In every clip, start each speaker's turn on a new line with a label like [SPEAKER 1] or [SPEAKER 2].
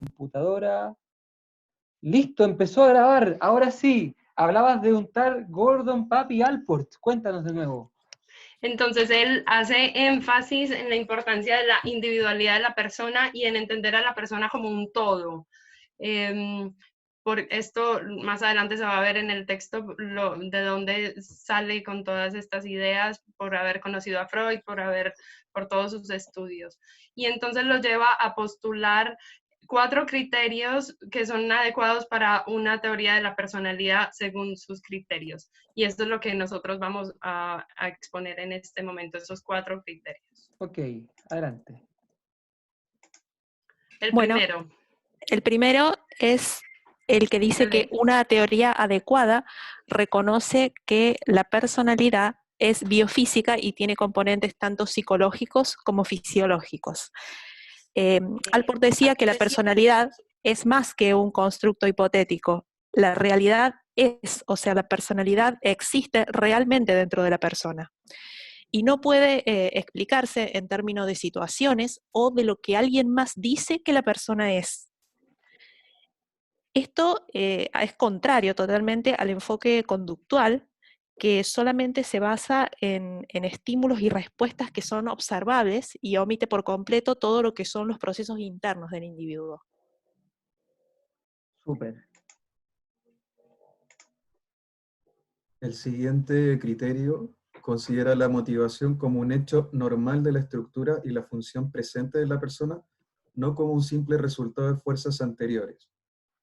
[SPEAKER 1] computadora. Listo, empezó a grabar. Ahora sí, hablabas de un tal Gordon Papi Allport. Cuéntanos de nuevo.
[SPEAKER 2] Entonces, él hace énfasis en la importancia de la individualidad de la persona y en entender a la persona como un todo. Por esto, más adelante se va a ver en el texto de dónde sale con todas estas ideas, por haber conocido a Freud, por todos sus estudios. Y entonces lo lleva a postular 4 criterios que son adecuados para una teoría de la personalidad según sus criterios. Y esto es lo que nosotros vamos a exponer en este momento, esos 4 criterios.
[SPEAKER 1] Ok, adelante.
[SPEAKER 3] El primero es el que dice que una teoría adecuada reconoce que la personalidad es biofísica y tiene componentes tanto psicológicos como fisiológicos. Allport decía que la personalidad es más que un constructo hipotético. La realidad es, o sea, la personalidad existe realmente dentro de la persona. Y no puede explicarse en términos de situaciones o de lo que alguien más dice que la persona es. Esto es contrario totalmente al enfoque conductual, que solamente se basa en estímulos y respuestas que son observables y omite por completo todo lo que son los procesos internos del individuo.
[SPEAKER 1] Súper.
[SPEAKER 4] El siguiente criterio considera la motivación como un hecho normal de la estructura y la función presente de la persona, no como un simple resultado de fuerzas anteriores.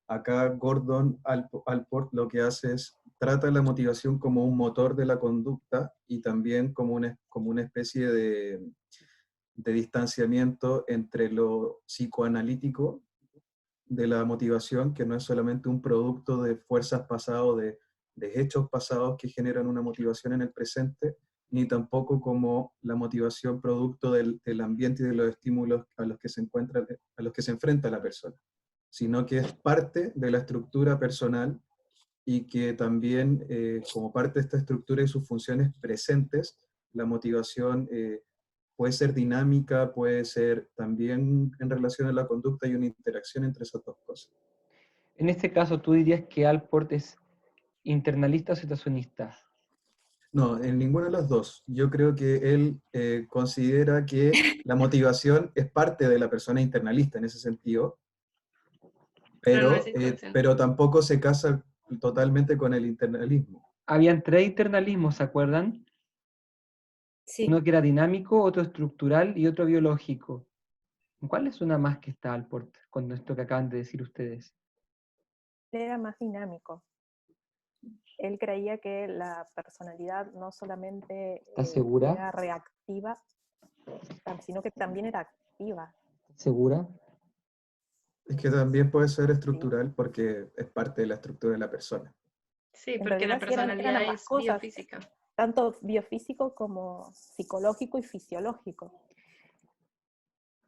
[SPEAKER 4] Acá Gordon Allport lo que hace es, trata la motivación como un motor de la conducta y también como una especie de distanciamiento entre lo psicoanalítico de la motivación, que no es solamente un producto de fuerzas pasadas, de hechos pasados que generan una motivación en el presente, ni tampoco como la motivación producto del ambiente y de los estímulos a los que se enfrenta la persona, sino que es parte de la estructura personal y que también, como parte de esta estructura y sus funciones presentes, la motivación puede ser dinámica, puede ser también en relación a la conducta y una interacción entre esas dos cosas.
[SPEAKER 1] En este caso, ¿tú dirías que Allport es internalista o situacionista?
[SPEAKER 4] No, en ninguna de las dos. Yo creo que él considera que la motivación es parte de la persona internalista en ese sentido, pero tampoco se casa totalmente con el internalismo.
[SPEAKER 1] Habían 3 internalismos, ¿se acuerdan?
[SPEAKER 5] Sí.
[SPEAKER 1] Uno que era dinámico, otro estructural y otro biológico. ¿Cuál es una más que está Allport con esto que acaban de decir ustedes?
[SPEAKER 5] Era más dinámico. Él creía que la personalidad no solamente
[SPEAKER 1] ¿Estás segura?
[SPEAKER 5] era reactiva, sino que también era activa.
[SPEAKER 1] ¿Segura?
[SPEAKER 4] Es que también puede ser estructural porque es parte de la estructura de la persona.
[SPEAKER 2] Sí, porque la personalidad es biofísica.
[SPEAKER 5] Tanto biofísico como psicológico y fisiológico.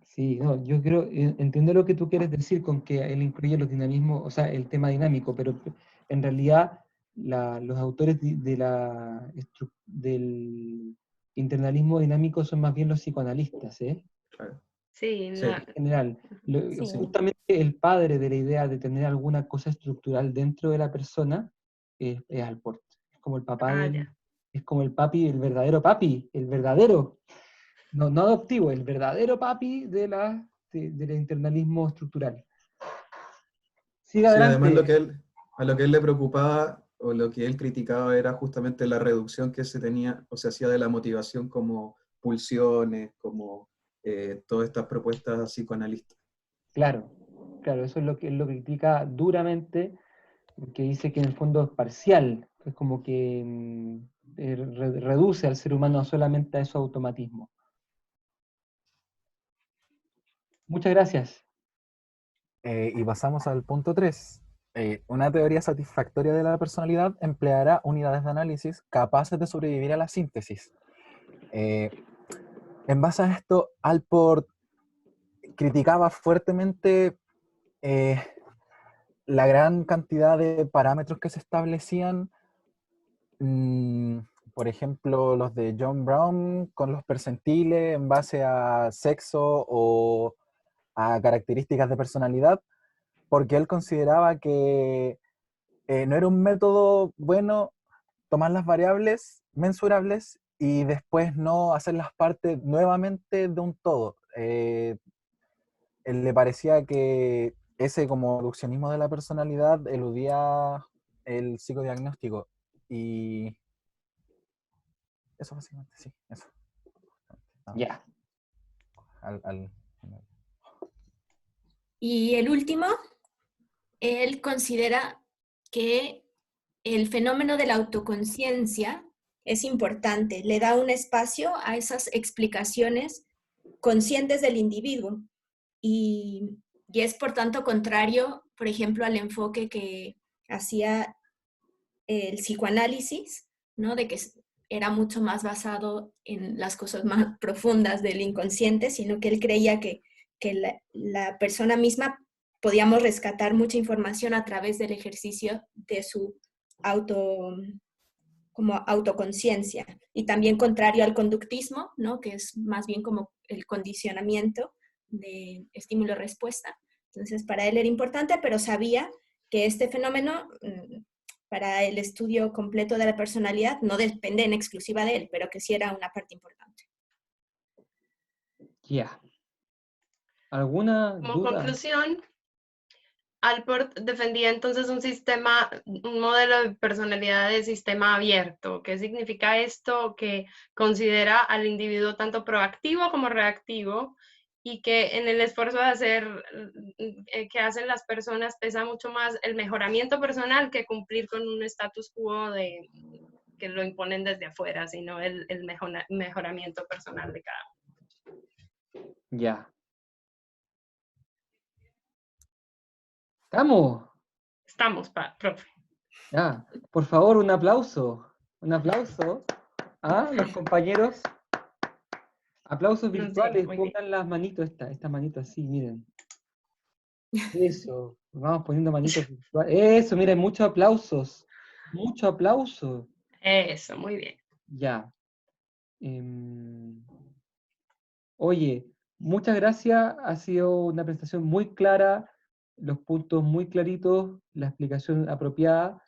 [SPEAKER 1] Sí, no, yo creo, entiendo lo que tú quieres decir con que él incluye los dinamismos, o sea, el tema dinámico, pero en realidad los autores del internalismo dinámico son más bien los psicoanalistas, ¿eh?
[SPEAKER 4] Claro.
[SPEAKER 2] Sí,
[SPEAKER 1] En general. Justamente el padre de la idea de tener alguna cosa estructural dentro de la persona es Allport. Es como el papá es como el papi, el verdadero papi, el verdadero. No adoptivo, el verdadero papi del internalismo estructural. Siga adelante.
[SPEAKER 4] Además a lo que él le preocupaba o lo que él criticaba era justamente la reducción que se tenía o se hacía de la motivación como pulsiones, como todas estas propuestas psicoanalistas.
[SPEAKER 1] Claro, eso es lo que él lo critica duramente, porque dice que en el fondo es parcial, es como que reduce al ser humano solamente a esos automatismos. Muchas gracias.
[SPEAKER 6] Y pasamos al punto 3. Una teoría satisfactoria de la personalidad empleará unidades de análisis capaces de sobrevivir a la síntesis. En base a esto, Allport criticaba fuertemente la gran cantidad de parámetros que se establecían, por ejemplo, los de John Brown con los percentiles en base a sexo o a características de personalidad, porque él consideraba que no era un método bueno tomar las variables mensurables y después no hacerlas parte nuevamente de un todo. Él le parecía que ese como reduccionismo de la personalidad eludía el psicodiagnóstico. Y eso básicamente, sí, eso.
[SPEAKER 1] Ya.
[SPEAKER 7] Y el último, él considera que el fenómeno de la autoconciencia es importante, le da un espacio a esas explicaciones conscientes del individuo y es por tanto contrario, por ejemplo, al enfoque que hacía el psicoanálisis, ¿no? De que era mucho más basado en las cosas más profundas del inconsciente, sino que él creía que la persona misma podíamos rescatar mucha información a través del ejercicio de su como autoconciencia. Y también contrario al conductismo, ¿no? Que es más bien como el condicionamiento de estímulo-respuesta. Entonces, para él era importante, pero sabía que este fenómeno, para el estudio completo de la personalidad, no depende en exclusiva de él, pero que sí era una parte importante.
[SPEAKER 1] Ya. ¿Alguna
[SPEAKER 2] Como
[SPEAKER 1] duda?
[SPEAKER 2] conclusión, Allport defendía entonces un modelo de personalidad de sistema abierto. ¿Qué significa esto? Que considera al individuo tanto proactivo como reactivo y que en el esfuerzo de hacer que hacen las personas pesa mucho más el mejoramiento personal que cumplir con un status quo que lo imponen desde afuera, sino el mejoramiento personal de cada uno.
[SPEAKER 1] Ya. ¿Estamos?
[SPEAKER 2] Estamos, profe.
[SPEAKER 1] Ya. Por favor, un aplauso. Un aplauso a los compañeros. Aplausos virtuales. Pongan las manitos, esta manito así, miren. Eso. Vamos poniendo manitos virtuales. Eso, miren, muchos aplausos. Mucho aplauso.
[SPEAKER 2] Eso, muy bien.
[SPEAKER 1] Ya. Oye, muchas gracias. Ha sido una presentación muy clara, los puntos muy claritos, la explicación apropiada.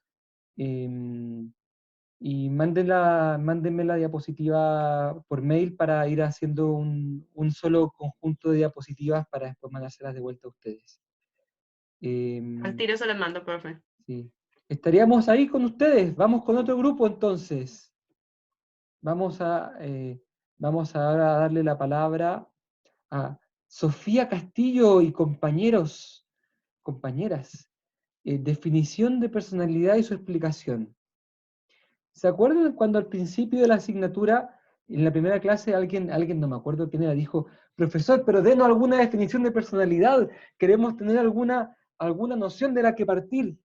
[SPEAKER 1] Y mándenme la diapositiva por mail para ir haciendo un solo conjunto de diapositivas para después mandárselas de vuelta a ustedes.
[SPEAKER 2] Al tiro se les mando, profe.
[SPEAKER 1] Sí. Estaríamos ahí con ustedes. Vamos con otro grupo entonces. Vamos ahora a darle la palabra a Sofía Castillo y compañeras. Definición de personalidad y su explicación. ¿Se acuerdan cuando al principio de la asignatura, en la primera clase, alguien no me acuerdo quién era, dijo, profesor, pero denos alguna definición de personalidad, queremos tener alguna noción de la que partir?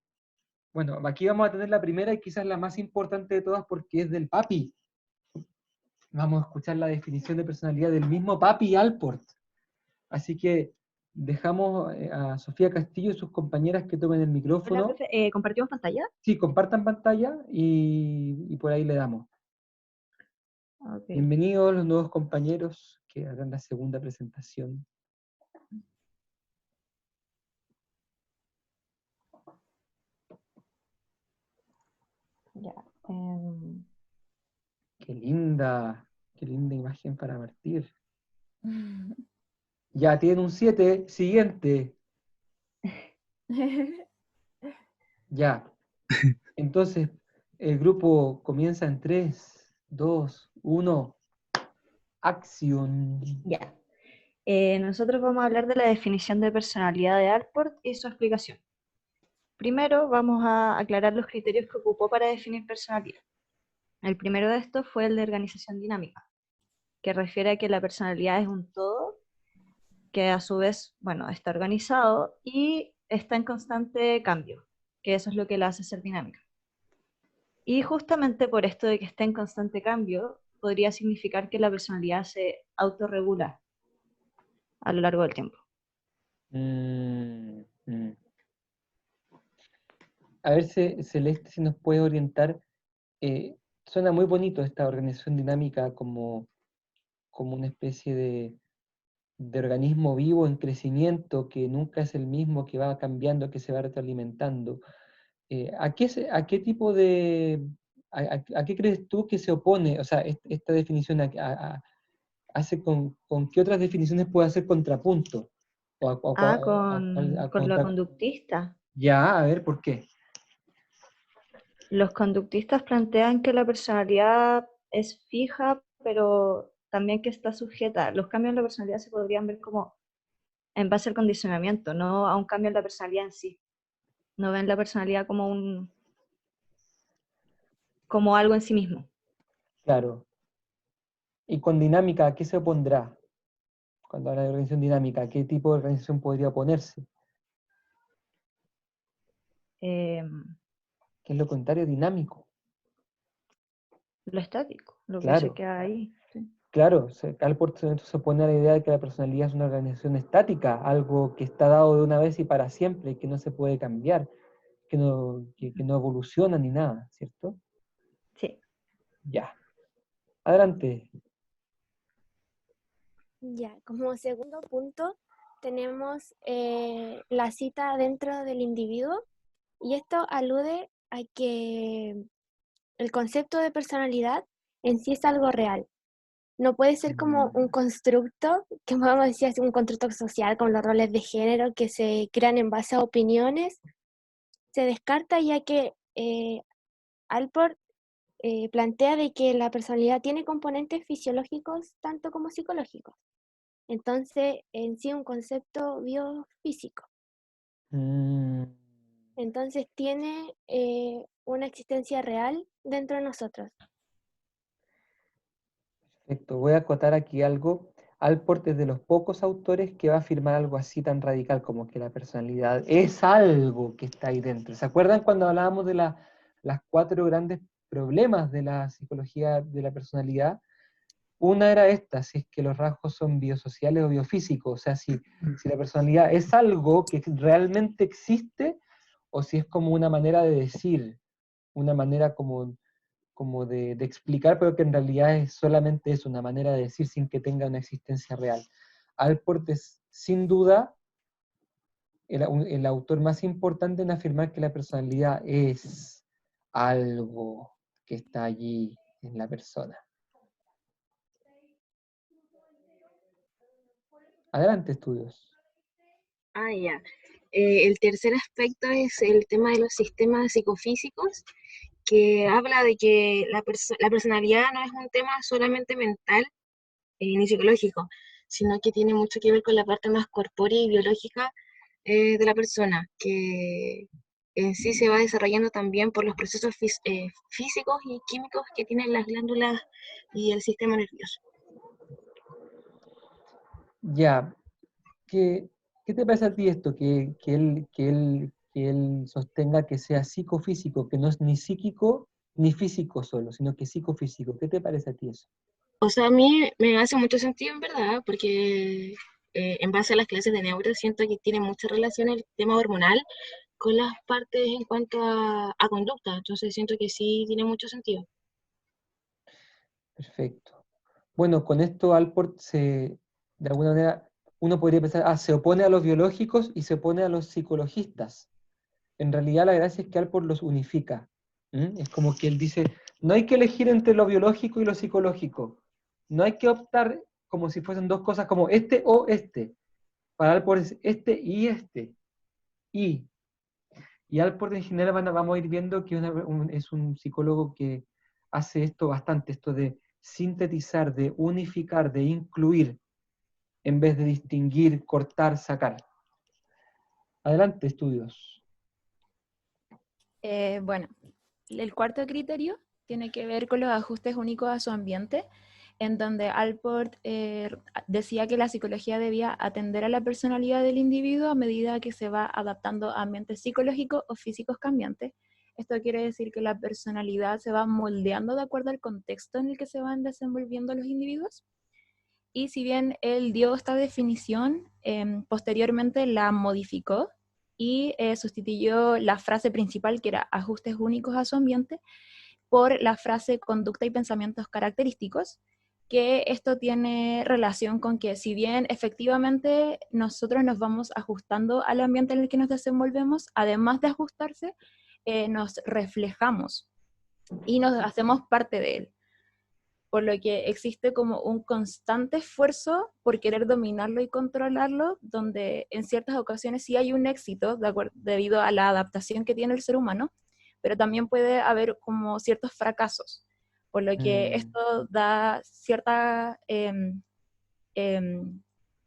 [SPEAKER 1] Bueno, aquí vamos a tener la primera y quizás la más importante de todas porque es del papi. Vamos a escuchar la definición de personalidad del mismo papi Allport. Así que dejamos a Sofía Castillo y sus compañeras que tomen el micrófono.
[SPEAKER 5] Hola, profe. ¿Compartimos pantalla?
[SPEAKER 1] Sí, compartan pantalla y por ahí le damos.
[SPEAKER 5] Okay.
[SPEAKER 1] Bienvenidos los nuevos compañeros que harán la segunda presentación.
[SPEAKER 5] Ya.
[SPEAKER 1] Qué linda imagen para partir. Ya tienen un 7, siguiente. Ya. Entonces, el grupo comienza en 3, 2, 1. Acción.
[SPEAKER 5] Ya. Nosotros vamos a hablar de la definición de personalidad de Allport y su explicación. Primero vamos a aclarar los criterios que ocupó para definir personalidad. El primero de estos fue el de organización dinámica, que refiere a que la personalidad es un todo que a su vez, bueno, está organizado y está en constante cambio, que eso es lo que la hace ser dinámica. Y justamente por esto de que está en constante cambio, podría significar que la personalidad se autorregula a lo largo del tiempo.
[SPEAKER 1] A ver, Celeste, si nos puede orientar. Suena muy bonito esta organización dinámica como una especie de organismo vivo en crecimiento, que nunca es el mismo, que va cambiando, que se va retroalimentando. ¿A qué tipo de... a qué crees tú que se opone? O sea, esta definición hace con qué otras definiciones puede hacer contrapunto.
[SPEAKER 5] Con la conductista.
[SPEAKER 1] Ya, a ver, ¿por qué?
[SPEAKER 5] Los conductistas plantean que la personalidad es fija, pero también que está sujeta. Los cambios en la personalidad se podrían ver como en base al condicionamiento, no a un cambio en la personalidad en sí. No ven la personalidad como algo en sí mismo.
[SPEAKER 1] Claro. ¿Y con dinámica a qué se opondrá? Cuando habla de organización dinámica, ¿a qué tipo de organización podría oponerse? ¿Qué es lo contrario? Dinámico.
[SPEAKER 5] Lo estático, lo que se
[SPEAKER 1] Claro.
[SPEAKER 5] queda ahí. Sí.
[SPEAKER 1] Claro, Allport se opone a la idea de que la personalidad es una organización estática, algo que está dado de una vez y para siempre, que no se puede cambiar, que no evoluciona ni nada, ¿cierto?
[SPEAKER 5] Sí.
[SPEAKER 1] Ya. Adelante.
[SPEAKER 8] Ya, como segundo punto tenemos la cita dentro del individuo, y esto alude a que el concepto de personalidad en sí es algo real. No puede ser como un constructo, que podemos decir así, un constructo social, como los roles de género que se crean en base a opiniones. Se descarta, ya que Allport plantea de que la personalidad tiene componentes fisiológicos tanto como psicológicos. Entonces, en sí un concepto biofísico. Entonces tiene una existencia real dentro de nosotros.
[SPEAKER 1] Perfecto. Voy a acotar aquí algo. Allport es de los pocos autores que va a afirmar algo así tan radical como que la personalidad es algo que está ahí dentro. ¿Se acuerdan cuando hablábamos de las 4 grandes problemas de la psicología de la personalidad? Una era esta, si es que los rasgos son biosociales o biofísicos, o sea, si la personalidad es algo que realmente existe, o si es como una manera de decir, una manera como de explicar, pero que en realidad es solamente eso, una manera de decir sin que tenga una existencia real. Allport es, sin duda, el autor más importante en afirmar que la personalidad es algo que está allí en la persona. Adelante, estudios.
[SPEAKER 9] Ya. El tercer aspecto es el tema de los sistemas psicofísicos, que habla de que la personalidad no es un tema solamente mental ni psicológico, sino que tiene mucho que ver con la parte más corpórea y biológica de la persona, que en sí se va desarrollando también por los procesos físicos y químicos que tienen las glándulas y el sistema nervioso.
[SPEAKER 1] Ya, ¿qué te parece a ti esto? Que él sostenga que sea psicofísico, que no es ni psíquico ni físico solo, sino que psicofísico. ¿Qué te parece a ti eso?
[SPEAKER 9] O sea, a mí me hace mucho sentido en verdad, porque en base a las clases de neuro siento que tiene mucha relación el tema hormonal con las partes en cuanto a conducta, entonces siento que sí tiene mucho sentido.
[SPEAKER 1] Perfecto. Bueno, con esto Allport de alguna manera, uno podría pensar, se opone a los biológicos y se opone a los psicologistas. En realidad la gracia es que Allport los unifica. Es como que él dice, no hay que elegir entre lo biológico y lo psicológico. No hay que optar como si fuesen dos cosas como este o este. Para Allport es este y este. Y Allport en general vamos a ir viendo que es un psicólogo que hace esto bastante, esto de sintetizar, de unificar, de incluir, en vez de distinguir, cortar, sacar. Adelante, estudios.
[SPEAKER 10] Bueno, el cuarto criterio tiene que ver con los ajustes únicos a su ambiente, en donde Allport decía que la psicología debía atender a la personalidad del individuo a medida que se va adaptando a ambientes psicológicos o físicos cambiantes. Esto quiere decir que la personalidad se va moldeando de acuerdo al contexto en el que se van desenvolviendo los individuos. Y si bien él dio esta definición, posteriormente la modificó y sustituyó la frase principal, que era ajustes únicos a su ambiente, por la frase conducta y pensamientos característicos, que esto tiene relación con que si bien efectivamente nosotros nos vamos ajustando al ambiente en el que nos desenvolvemos, además de ajustarse, nos reflejamos y nos hacemos parte de él. Por lo que existe como un constante esfuerzo por querer dominarlo y controlarlo, donde en ciertas ocasiones sí hay un éxito debido a la adaptación que tiene el ser humano, pero también puede haber como ciertos fracasos, por lo que esto da cierta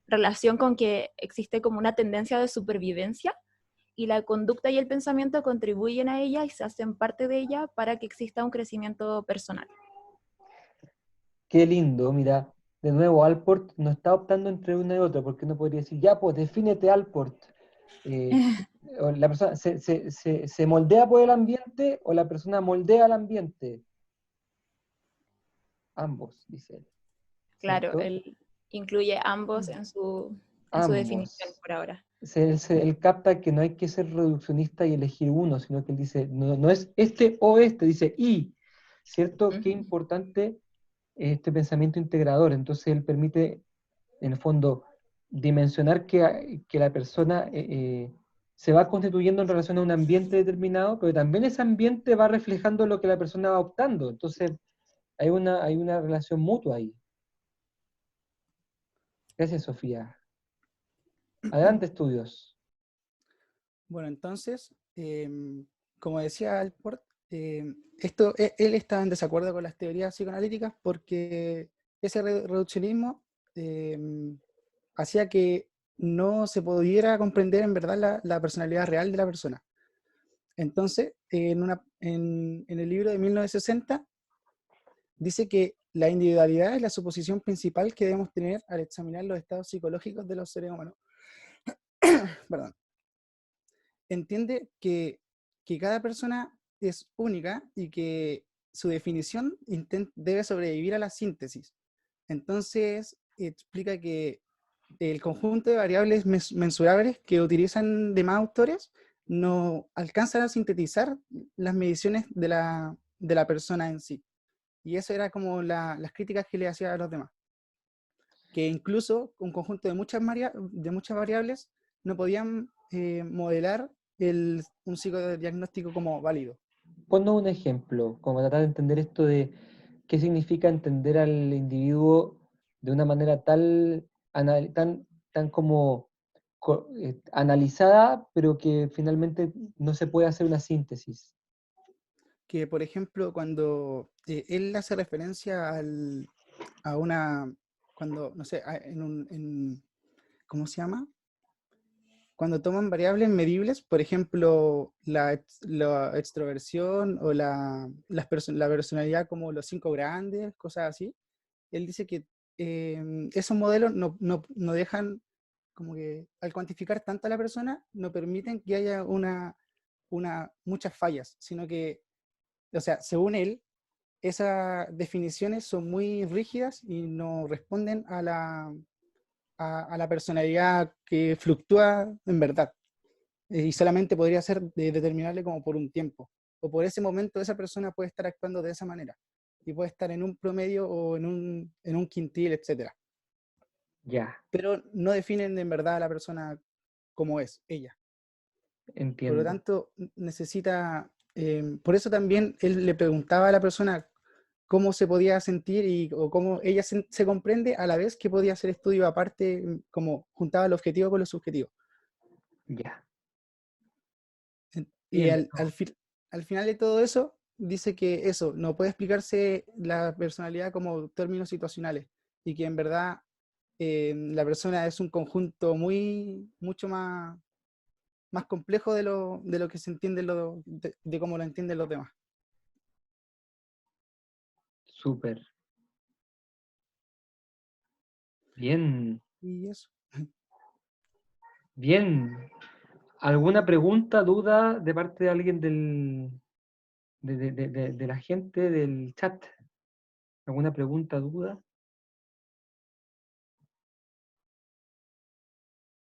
[SPEAKER 10] relación con que existe como una tendencia de supervivencia y la conducta y el pensamiento contribuyen a ella y se hacen parte de ella para que exista un crecimiento personal.
[SPEAKER 1] Qué lindo, mira, de nuevo, Alport no está optando entre una y otra, porque no podría decir, ya, pues, defínete Alport. O la persona se moldea por el ambiente o la persona moldea al ambiente. Ambos, dice él.
[SPEAKER 10] Claro,
[SPEAKER 1] ¿cierto?
[SPEAKER 10] él incluye ambos en su definición por ahora.
[SPEAKER 1] Él capta que no hay que ser reduccionista y elegir uno, sino que él dice, no es este o este, dice y, ¿cierto? Qué importante este pensamiento integrador. Entonces él permite, en el fondo, dimensionar que la persona se va constituyendo en relación a un ambiente determinado, pero también ese ambiente va reflejando lo que la persona va optando. Entonces hay una relación mutua ahí. Gracias, Sofía. Adelante, estudios.
[SPEAKER 11] Bueno, entonces, como decía Alport, él está en desacuerdo con las teorías psicoanalíticas porque ese reduccionismo hacía que no se pudiera comprender en verdad la personalidad real de la persona. Entonces, en el libro de 1960, dice que la individualidad es la suposición principal que debemos tener al examinar los estados psicológicos de los seres humanos. Perdón. Entiende que cada persona es única y que su definición debe sobrevivir a la síntesis. Entonces, explica que el conjunto de variables mensurables que utilizan demás autores no alcanzan a sintetizar las mediciones de la persona en sí. Y eso era como las críticas que le hacía a los demás. Que incluso un conjunto de muchas variables no podían modelar un psicodiagnóstico como válido.
[SPEAKER 1] Ponnos un ejemplo, como tratar de entender esto de qué significa entender al individuo de una manera tan como analizada, pero que finalmente no se puede hacer una síntesis.
[SPEAKER 11] Que, por ejemplo, cuando él hace referencia a una, cuando, no sé, ¿cómo se llama? Cuando toman variables medibles, por ejemplo, la extroversión o la personalidad como los 5 grandes, cosas así, él dice que esos modelos no dejan, como que al cuantificar tanto a la persona, no permiten que haya muchas fallas, sino que, o sea, según él, esas definiciones son muy rígidas y no responden a la personalidad que fluctúa en verdad. Y solamente podría ser determinable como por un tiempo. O por ese momento esa persona puede estar actuando de esa manera. Y puede estar en un promedio o en un quintil, etc.
[SPEAKER 1] Ya.
[SPEAKER 11] Pero no definen en verdad a la persona como es, ella.
[SPEAKER 1] Entiendo.
[SPEAKER 11] Por lo tanto, necesita... por eso también él le preguntaba a la persona cómo se podía sentir o cómo ella se comprende, a la vez que podía hacer estudio aparte, como juntaba el objetivo con lo subjetivo.
[SPEAKER 1] Ya.
[SPEAKER 11] Y al final de todo eso, dice que eso, no puede explicarse la personalidad como términos situacionales, y que en verdad la persona es un conjunto mucho más complejo de lo que se entiende, de cómo lo entienden los demás.
[SPEAKER 1] Súper. Bien.
[SPEAKER 11] Y eso.
[SPEAKER 1] Bien. ¿Alguna pregunta, duda de parte de alguien de la gente del chat? ¿Alguna pregunta, duda?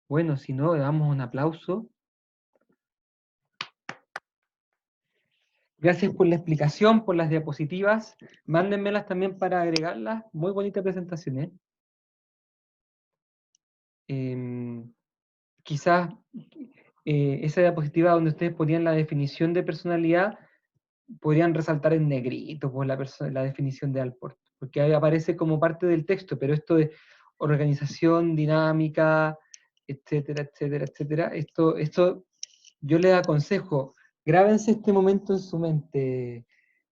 [SPEAKER 1] Bueno, si no, le damos un aplauso. Gracias por la explicación, por las diapositivas. Mándenmelas también para agregarlas. Muy bonita presentación, ¿eh? Quizás esa diapositiva donde ustedes ponían la definición de personalidad, podrían resaltar en negrito por la definición de Allport, porque ahí aparece como parte del texto, pero esto de organización, dinámica, etcétera, etcétera, etcétera, esto yo les aconsejo, grábense este momento en su mente,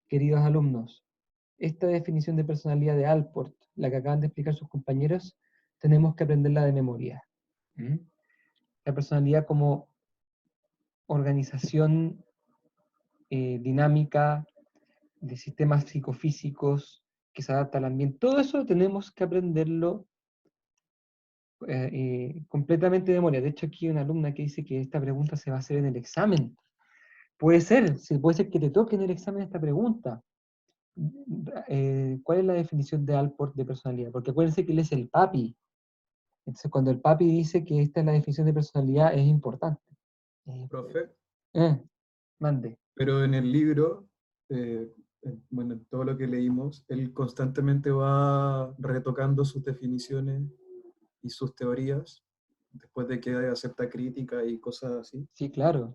[SPEAKER 1] queridos alumnos. Esta definición de personalidad de Allport, la que acaban de explicar sus compañeros, tenemos que aprenderla de memoria. La personalidad como organización dinámica de sistemas psicofísicos que se adapta al ambiente. Todo eso tenemos que aprenderlo completamente de memoria. De hecho, aquí hay una alumna que dice que esta pregunta se va a hacer en el examen. Puede ser que te toque en el examen esta pregunta. ¿Cuál es la definición de Allport de personalidad? Porque acuérdense que él es el papi. Entonces, cuando el papi dice que esta es la definición de personalidad, es importante.
[SPEAKER 4] Profe.
[SPEAKER 1] Mande.
[SPEAKER 4] Pero en el libro, bueno, en todo lo que leímos, él constantemente va retocando sus definiciones y sus teorías, después de que acepta crítica y cosas así.
[SPEAKER 1] Sí, claro.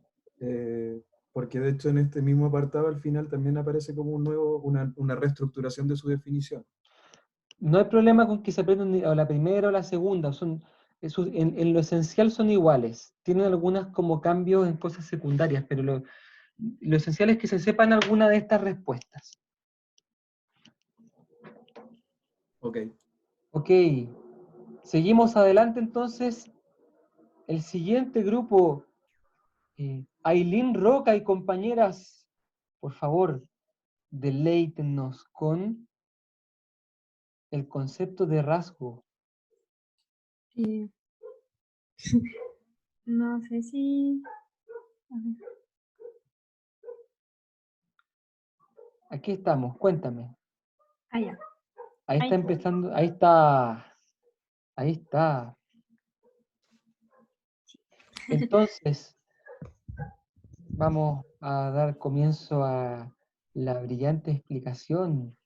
[SPEAKER 4] Porque de hecho en este mismo apartado al final también aparece como una reestructuración de su definición.
[SPEAKER 1] No hay problema con que se aprendan o la primera o la segunda, en lo esencial son iguales. Tienen algunas como cambios en cosas secundarias, pero lo esencial es que se sepan alguna de estas respuestas.
[SPEAKER 4] Ok.
[SPEAKER 1] Ok. Seguimos adelante entonces. El siguiente grupo, Ailín Roca y compañeras, por favor, deleítennos con el concepto de rasgo.
[SPEAKER 12] No sé si... A ver.
[SPEAKER 1] Aquí estamos, cuéntame.
[SPEAKER 12] Ya.
[SPEAKER 1] Ahí está empezando, ahí está. Ahí está. Entonces, vamos a dar comienzo a la brillante explicación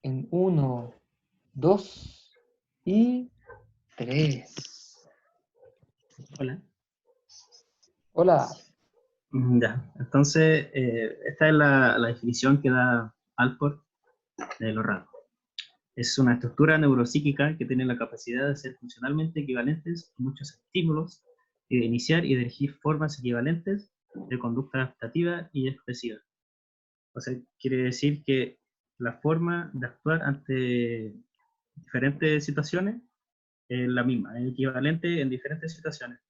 [SPEAKER 1] en 1, 2 y 3.
[SPEAKER 13] Hola.
[SPEAKER 1] Hola.
[SPEAKER 13] Ya, entonces, esta es la definición que da Allport de los rasgos. Es una estructura neuropsíquica que tiene la capacidad de ser funcionalmente equivalentes a muchos estímulos y de iniciar y dirigir formas equivalentes de conducta adaptativa y expresiva. O sea, quiere decir que la forma de actuar ante diferentes situaciones es la misma, es equivalente en diferentes situaciones.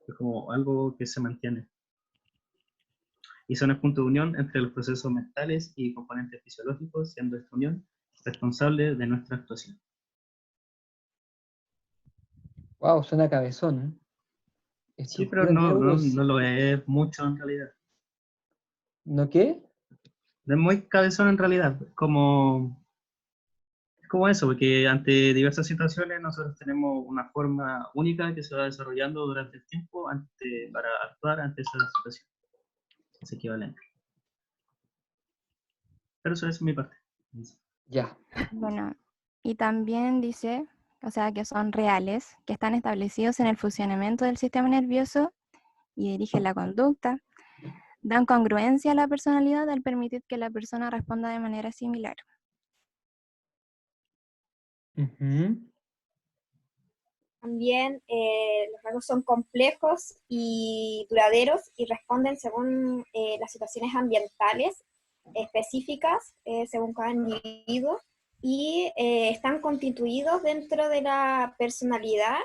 [SPEAKER 13] Es como algo que se mantiene. Y son el punto de unión entre los procesos mentales y componentes fisiológicos, siendo esta unión responsable de nuestra actuación.
[SPEAKER 1] Wow, suena cabezón.
[SPEAKER 13] Sí, pero no lo es mucho en realidad.
[SPEAKER 1] ¿No qué?
[SPEAKER 13] No es muy cabezón en realidad. Es como eso, porque ante diversas situaciones nosotros tenemos una forma única que se va desarrollando durante el tiempo para actuar ante esa situación. Es equivalente. Pero eso es mi parte.
[SPEAKER 1] Ya.
[SPEAKER 14] Bueno, y también dice, o sea, que son reales, que están establecidos en el funcionamiento del sistema nervioso y dirigen la conducta, dan congruencia a la personalidad al permitir que la persona responda de manera similar.
[SPEAKER 7] También los rasgos son complejos y duraderos y responden según las situaciones ambientales específicas, según cada individuo, y están constituidos dentro de la personalidad,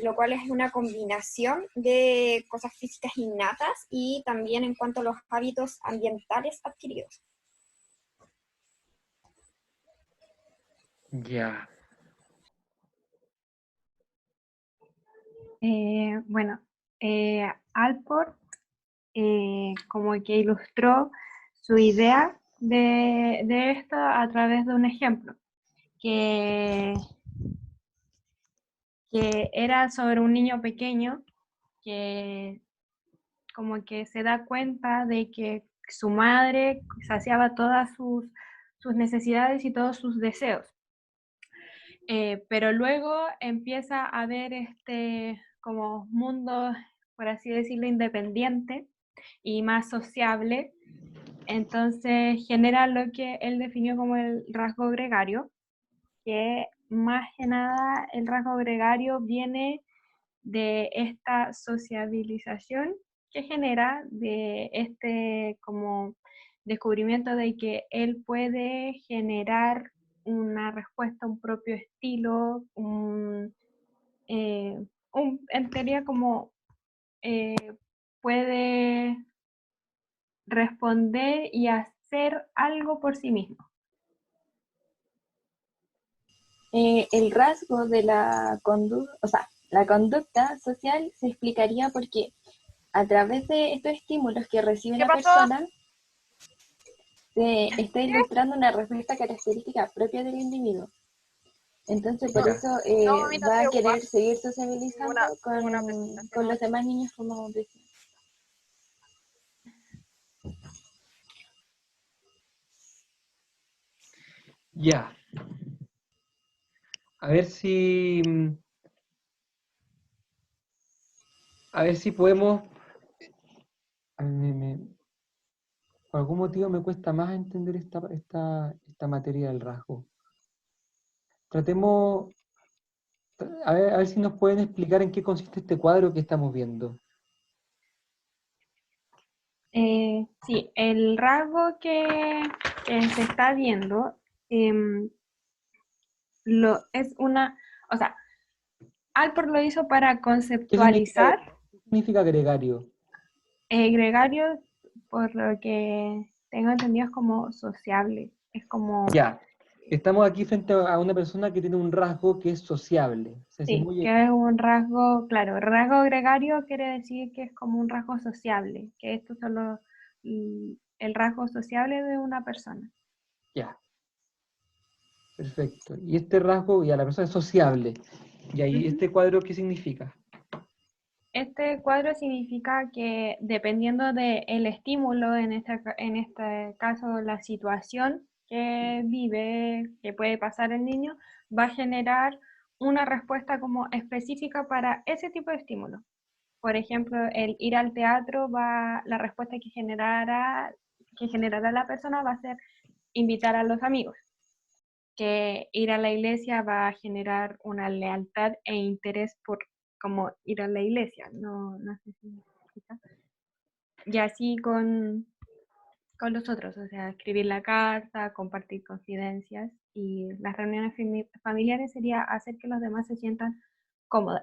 [SPEAKER 7] lo cual es una combinación de cosas físicas innatas y también en cuanto a los hábitos ambientales adquiridos.
[SPEAKER 1] Ya.
[SPEAKER 12] Bueno, Allport como que ilustró su idea de esto a través de un ejemplo, que era sobre un niño pequeño que como que se da cuenta de que su madre saciaba todas sus necesidades y todos sus deseos. Pero luego empieza a ver este como mundo, por así decirlo, independiente y más sociable. Entonces genera lo que él definió como el rasgo gregario, que más que nada el rasgo gregario viene de esta sociabilización que genera, de este como descubrimiento de que él puede generar una respuesta, un propio estilo, en teoría como puede responder y hacer algo por sí mismo.
[SPEAKER 15] El rasgo de la conducta, o sea, la conducta social se explicaría porque a través de estos estímulos que recibe la persona, se está ilustrando una respuesta característica propia del individuo. Entonces, por eso va a querer seguir sociabilizando con los demás niños, como decía.
[SPEAKER 1] Ya. A ver si podemos. Por algún motivo me cuesta más entender esta materia del rasgo. Tratemos, a ver si nos pueden explicar en qué consiste este cuadro que estamos viendo.
[SPEAKER 12] Sí, el rasgo que se está viendo es una, o sea, Alport lo hizo para conceptualizar.
[SPEAKER 1] ¿Qué significa gregario?
[SPEAKER 12] Gregario, por lo que tengo entendido, es como sociable, es como...
[SPEAKER 1] Ya, estamos aquí frente a una persona que tiene un rasgo que es sociable. O sea,
[SPEAKER 12] Sí, que es un rasgo, claro, rasgo gregario quiere decir que es como un rasgo sociable, que esto es solo el rasgo sociable de una persona.
[SPEAKER 1] Ya. Perfecto. Y este rasgo, ya la persona es sociable. Y ahí, ¿este cuadro qué significa?
[SPEAKER 12] Este cuadro significa que dependiendo del estímulo, en este caso la situación que vive, que puede pasar el niño, va a generar una respuesta como específica para ese tipo de estímulo. Por ejemplo, el ir al teatro la respuesta que generará la persona va a ser invitar a los amigos. Que ir a la iglesia va a generar una lealtad e interés por como ir a la iglesia, no sé si me explica. Y así con los otros, o sea, escribir la carta, compartir confidencias, y las reuniones familiares sería hacer que los demás se sientan cómodos.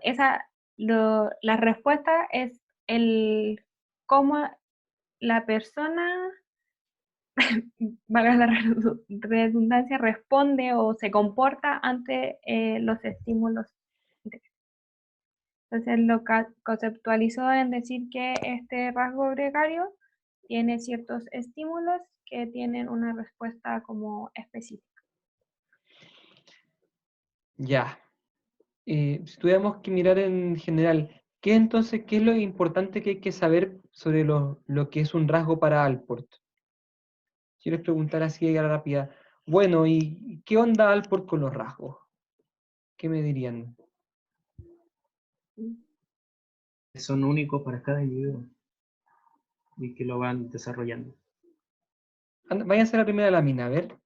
[SPEAKER 12] La respuesta es el cómo la persona, valga la redundancia, responde o se comporta ante los estímulos. Entonces lo conceptualizó en decir que este rasgo gregario tiene ciertos estímulos que tienen una respuesta como específica.
[SPEAKER 1] Ya. Si tuviéramos que mirar en general, ¿qué es lo importante que hay que saber sobre lo que es un rasgo para Alport? Quiero preguntar así a la rápida. Bueno, ¿y qué onda Alport con los rasgos? ¿Qué me dirían?
[SPEAKER 13] Son únicos para cada individuo y que lo van desarrollando.
[SPEAKER 1] Váyanse a la primera lámina, a ver.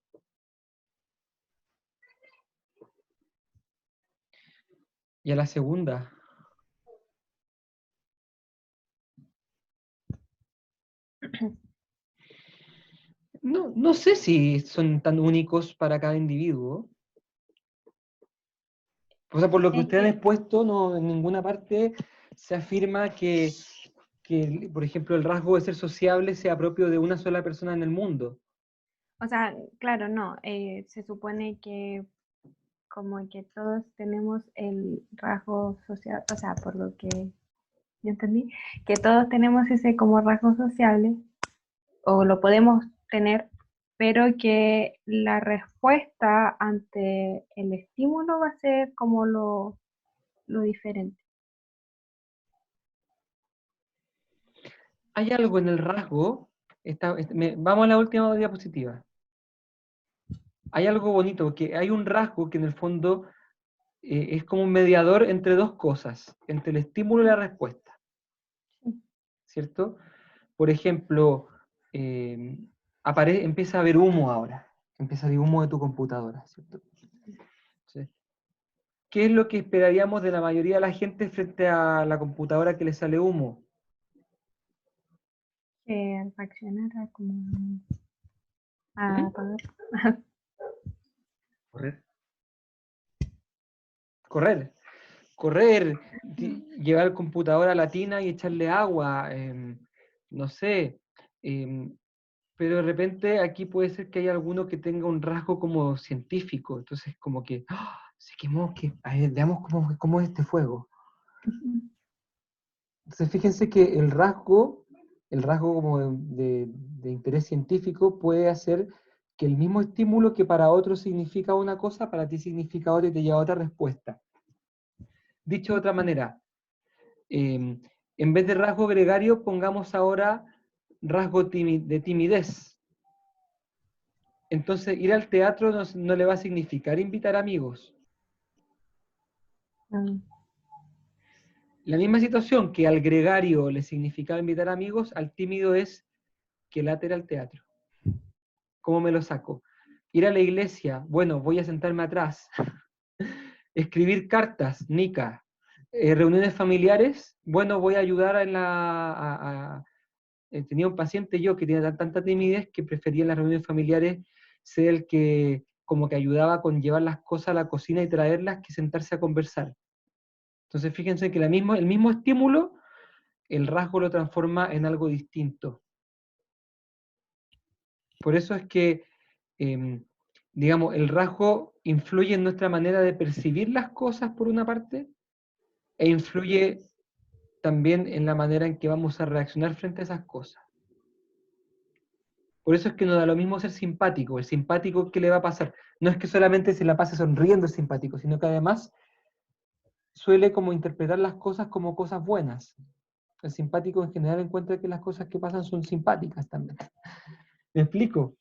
[SPEAKER 1] Y a la segunda. No sé si son tan únicos para cada individuo. O sea, por lo que ustedes han expuesto, no, en ninguna parte se afirma que, por ejemplo, el rasgo de ser sociable sea propio de una sola persona en el mundo.
[SPEAKER 12] O sea, claro, no. Se supone que como que todos tenemos el rasgo social, o sea, por lo que yo entendí, que todos tenemos ese como rasgo sociable, o lo podemos tener, pero que la respuesta ante el estímulo va a ser como lo diferente.
[SPEAKER 1] hay algo en el rasgo, vamos a la última diapositiva. Hay algo bonito, porque hay un rasgo que en el fondo es como un mediador entre dos cosas, entre el estímulo y la respuesta. ¿Cierto? Por ejemplo, empieza a haber humo ahora, empieza a haber humo de tu computadora, ¿cierto? ¿Sí? ¿Qué es lo que esperaríamos de la mayoría de la gente frente a la computadora que le sale humo?
[SPEAKER 12] Que reaccionara como a apagar.
[SPEAKER 1] Correr, llevar el computador a la tina y echarle agua, no sé, pero de repente aquí puede ser que haya alguno que tenga un rasgo como científico, entonces como que ¡ah! Se quemó, a ver, veamos cómo es este fuego. Entonces fíjense que el rasgo como de interés científico puede hacer que el mismo estímulo que para otro significa una cosa, para ti significa otra y te lleva a otra respuesta. Dicho de otra manera, en vez de rasgo gregario, pongamos ahora rasgo de timidez. Entonces, ir al teatro no le va a significar invitar amigos. La misma situación que al gregario le significaba invitar amigos, al tímido es que late ir al teatro. ¿Cómo me lo saco? Ir a la iglesia, bueno, voy a sentarme atrás. Escribir cartas, Nica. Reuniones familiares, bueno, voy a ayudar tenía un paciente yo que tenía tanta timidez que prefería en las reuniones familiares ser el que como que ayudaba con llevar las cosas a la cocina y traerlas que sentarse a conversar. Entonces fíjense que el mismo estímulo, el rasgo lo transforma en algo distinto. Por eso es que, digamos, el rasgo influye en nuestra manera de percibir las cosas por una parte, e influye también en la manera en que vamos a reaccionar frente a esas cosas. Por eso es que no da lo mismo ser simpático. El simpático, ¿qué le va a pasar? No es que solamente se la pase sonriendo el simpático, sino que además suele como interpretar las cosas como cosas buenas. El simpático en general encuentra que las cosas que pasan son simpáticas también. ¿Me explico?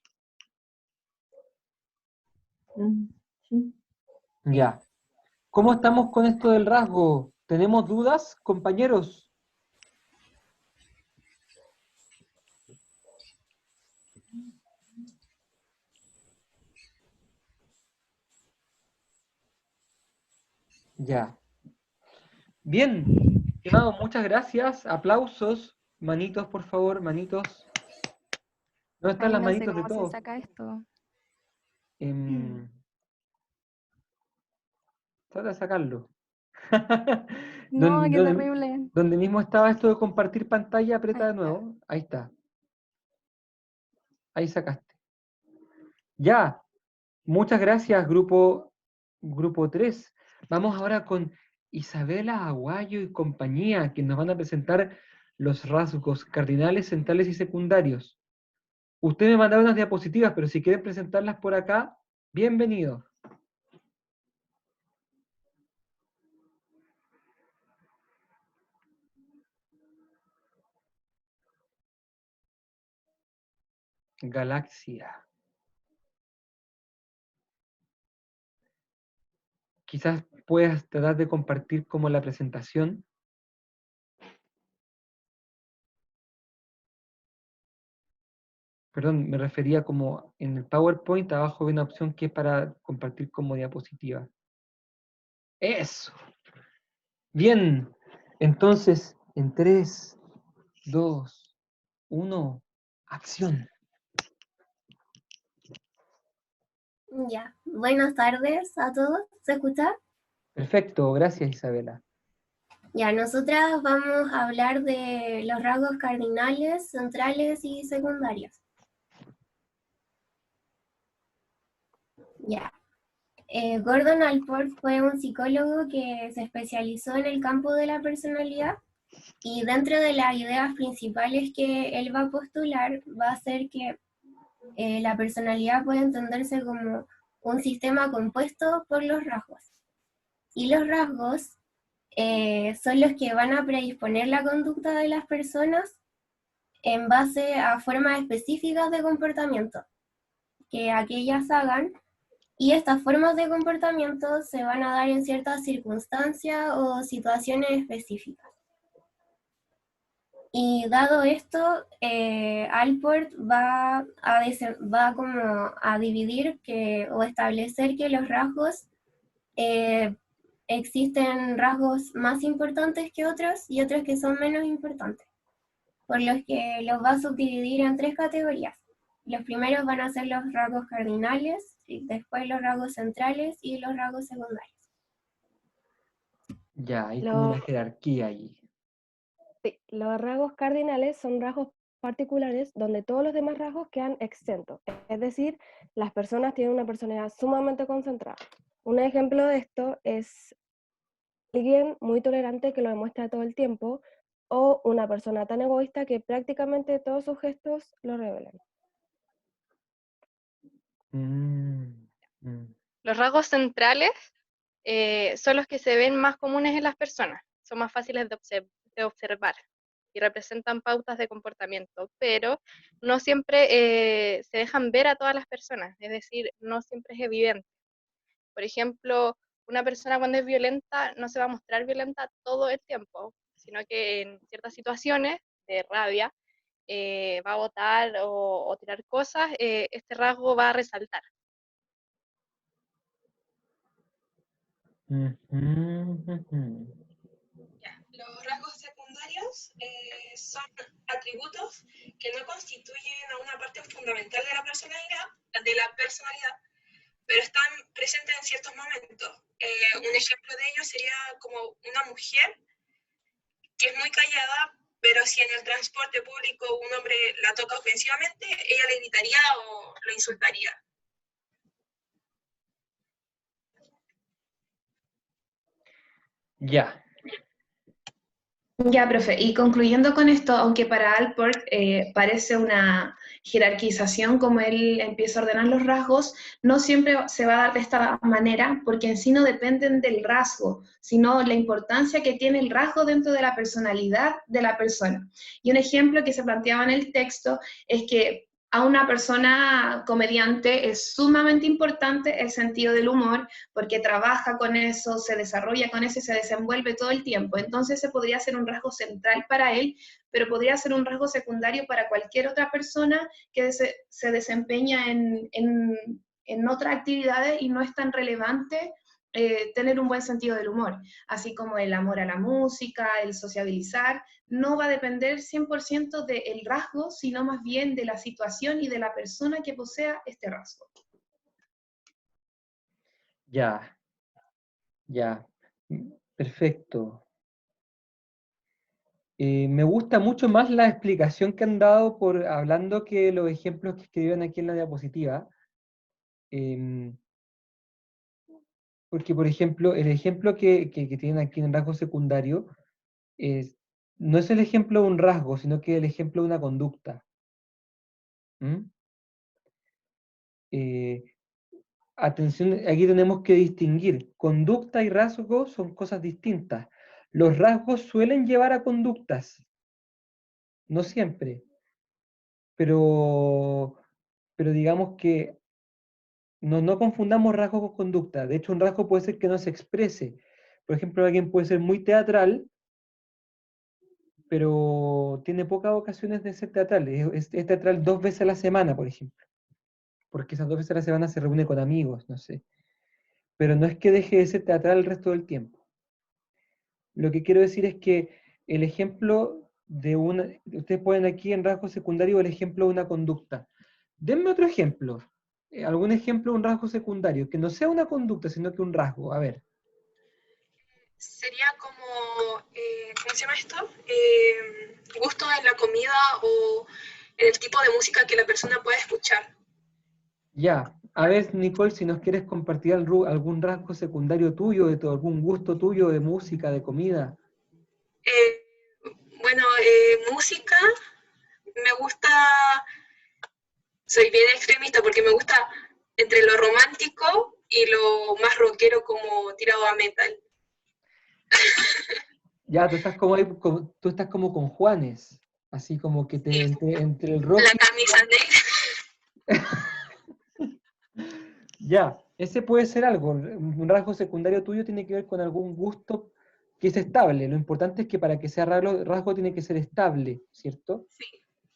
[SPEAKER 12] Sí.
[SPEAKER 1] Ya. ¿Cómo estamos con esto del rasgo? ¿Tenemos dudas, compañeros? Ya. Bien, estimado, muchas gracias. Aplausos. Manitos, por favor, manitos. ¿Dónde están
[SPEAKER 14] Ay,
[SPEAKER 1] las
[SPEAKER 14] no sé
[SPEAKER 1] manitos de
[SPEAKER 14] cómo se
[SPEAKER 1] todos?
[SPEAKER 14] saca esto.
[SPEAKER 1] Trata de sacarlo.
[SPEAKER 14] No, qué terrible.
[SPEAKER 1] Donde mismo estaba esto de compartir pantalla, aprieta
[SPEAKER 14] Ahí
[SPEAKER 1] de nuevo. Ahí está. Ahí sacaste. Ya. Muchas gracias, grupo 3. Vamos ahora con Isabela Aguayo y compañía, que nos van a presentar los rasgos cardinales, centrales y secundarios. Ustedes me mandaron unas diapositivas, pero si quieren presentarlas por acá, bienvenidos. Galaxia. Quizás puedas tratar de compartir como la presentación. Perdón, me refería como en el PowerPoint, abajo hay una opción que es para compartir como diapositiva. ¡Eso! Bien, entonces, en 3, 2, 1, acción.
[SPEAKER 16] Ya, buenas tardes a todos, ¿se escucha?
[SPEAKER 1] Perfecto, gracias Isabela.
[SPEAKER 16] Ya, nosotras vamos a hablar de los rasgos cardinales, centrales y secundarios. Ya. Gordon Allport fue un psicólogo que se especializó en el campo de la personalidad y dentro de las ideas principales que él va a postular va a ser que la personalidad puede entenderse como un sistema compuesto por los rasgos. Y los rasgos son los que van a predisponer la conducta de las personas en base a formas específicas de comportamiento que aquellas hagan, y estas formas de comportamiento se van a dar en ciertas circunstancias o situaciones específicas. Y dado esto, Allport va como a dividir o establecer que los rasgos, existen rasgos más importantes que otros y otros que son menos importantes, por los que los va a subdividir en 3 categorías. Los primeros van a ser los rasgos cardinales, y después los rasgos centrales y los rasgos secundarios.
[SPEAKER 1] Ya, hay como una jerarquía allí.
[SPEAKER 17] Sí, los rasgos cardinales son rasgos particulares donde todos los demás rasgos quedan exentos. Es decir, las personas tienen una personalidad sumamente concentrada. Un ejemplo de esto es alguien muy tolerante que lo demuestra todo el tiempo, o una persona tan egoísta que prácticamente todos sus gestos lo revelan.
[SPEAKER 18] Los rasgos centrales son los que se ven más comunes en las personas, son más fáciles de observar y representan pautas de comportamiento, pero no siempre se dejan ver a todas las personas, es decir, no siempre es evidente. Por ejemplo, una persona cuando es violenta no se va a mostrar violenta todo el tiempo, sino que en ciertas situaciones de rabia va a botar o tirar cosas, este rasgo va a resaltar.
[SPEAKER 2] Los rasgos secundarios son atributos que no constituyen a una parte fundamental de la personalidad, pero están presentes en ciertos momentos. Un ejemplo de ello sería como una mujer que es muy callada, pero si en el transporte público un hombre la toca ofensivamente, ella le gritaría o lo insultaría.
[SPEAKER 1] Ya.
[SPEAKER 19] Ya, profe, y concluyendo con esto, aunque para Allport parece una jerarquización como él empieza a ordenar los rasgos, no siempre se va a dar de esta manera, porque en sí no dependen del rasgo, sino la importancia que tiene el rasgo dentro de la personalidad de la persona. Y un ejemplo que se planteaba en el texto es que a una persona comediante es sumamente importante el sentido del humor, porque trabaja con eso, se desarrolla con eso y se desenvuelve todo el tiempo. Entonces ese podría ser un rasgo central para él, pero podría ser un rasgo secundario para cualquier otra persona que se desempeña en otras actividades y no es tan relevante tener un buen sentido del humor, así como el amor a la música, el sociabilizar, no va a depender 100% del rasgo, sino más bien de la situación y de la persona que posea este rasgo.
[SPEAKER 1] Ya, perfecto. Me gusta mucho más la explicación que han dado hablando que los ejemplos que escribieron aquí en la diapositiva. Porque, por ejemplo, el ejemplo que tienen aquí en rasgo secundario no es el ejemplo de un rasgo, sino que es el ejemplo de una conducta. Atención, aquí tenemos que distinguir. Conducta y rasgo son cosas distintas. Los rasgos suelen llevar a conductas. No siempre. Pero digamos que no confundamos rasgos con conducta. De hecho, un rasgo puede ser que no se exprese. Por ejemplo, alguien puede ser muy teatral, pero tiene pocas ocasiones de ser teatral. Es teatral 2 veces a la semana, por ejemplo. Porque esas 2 veces a la semana se reúne con amigos, no sé. Pero no es que deje de ser teatral el resto del tiempo. Lo que quiero decir es que el ejemplo ustedes ponen aquí en rasgo secundario el ejemplo de una conducta. Denme otro ejemplo. Algún ejemplo de un rasgo secundario, que no sea una conducta, sino que un rasgo. A ver.
[SPEAKER 2] Sería como, ¿cómo se llama esto? Gusto en la comida o en el tipo de música que la persona pueda escuchar.
[SPEAKER 1] Ya. A ver, Nicole, si nos quieres compartir algún rasgo secundario tuyo, algún gusto tuyo de música, de comida.
[SPEAKER 2] Bueno, música, me gusta, soy bien extremista porque me gusta entre lo romántico y lo más rockero como tirado a metal.
[SPEAKER 1] Ya, tú estás como con Juanes. Así como que entre el rojo...
[SPEAKER 9] La camisa negra.
[SPEAKER 1] Ya, ese puede ser algo. Un rasgo secundario tuyo tiene que ver con algún gusto que es estable. Lo importante es que para que sea rasgo tiene que ser estable, ¿cierto?
[SPEAKER 9] Sí.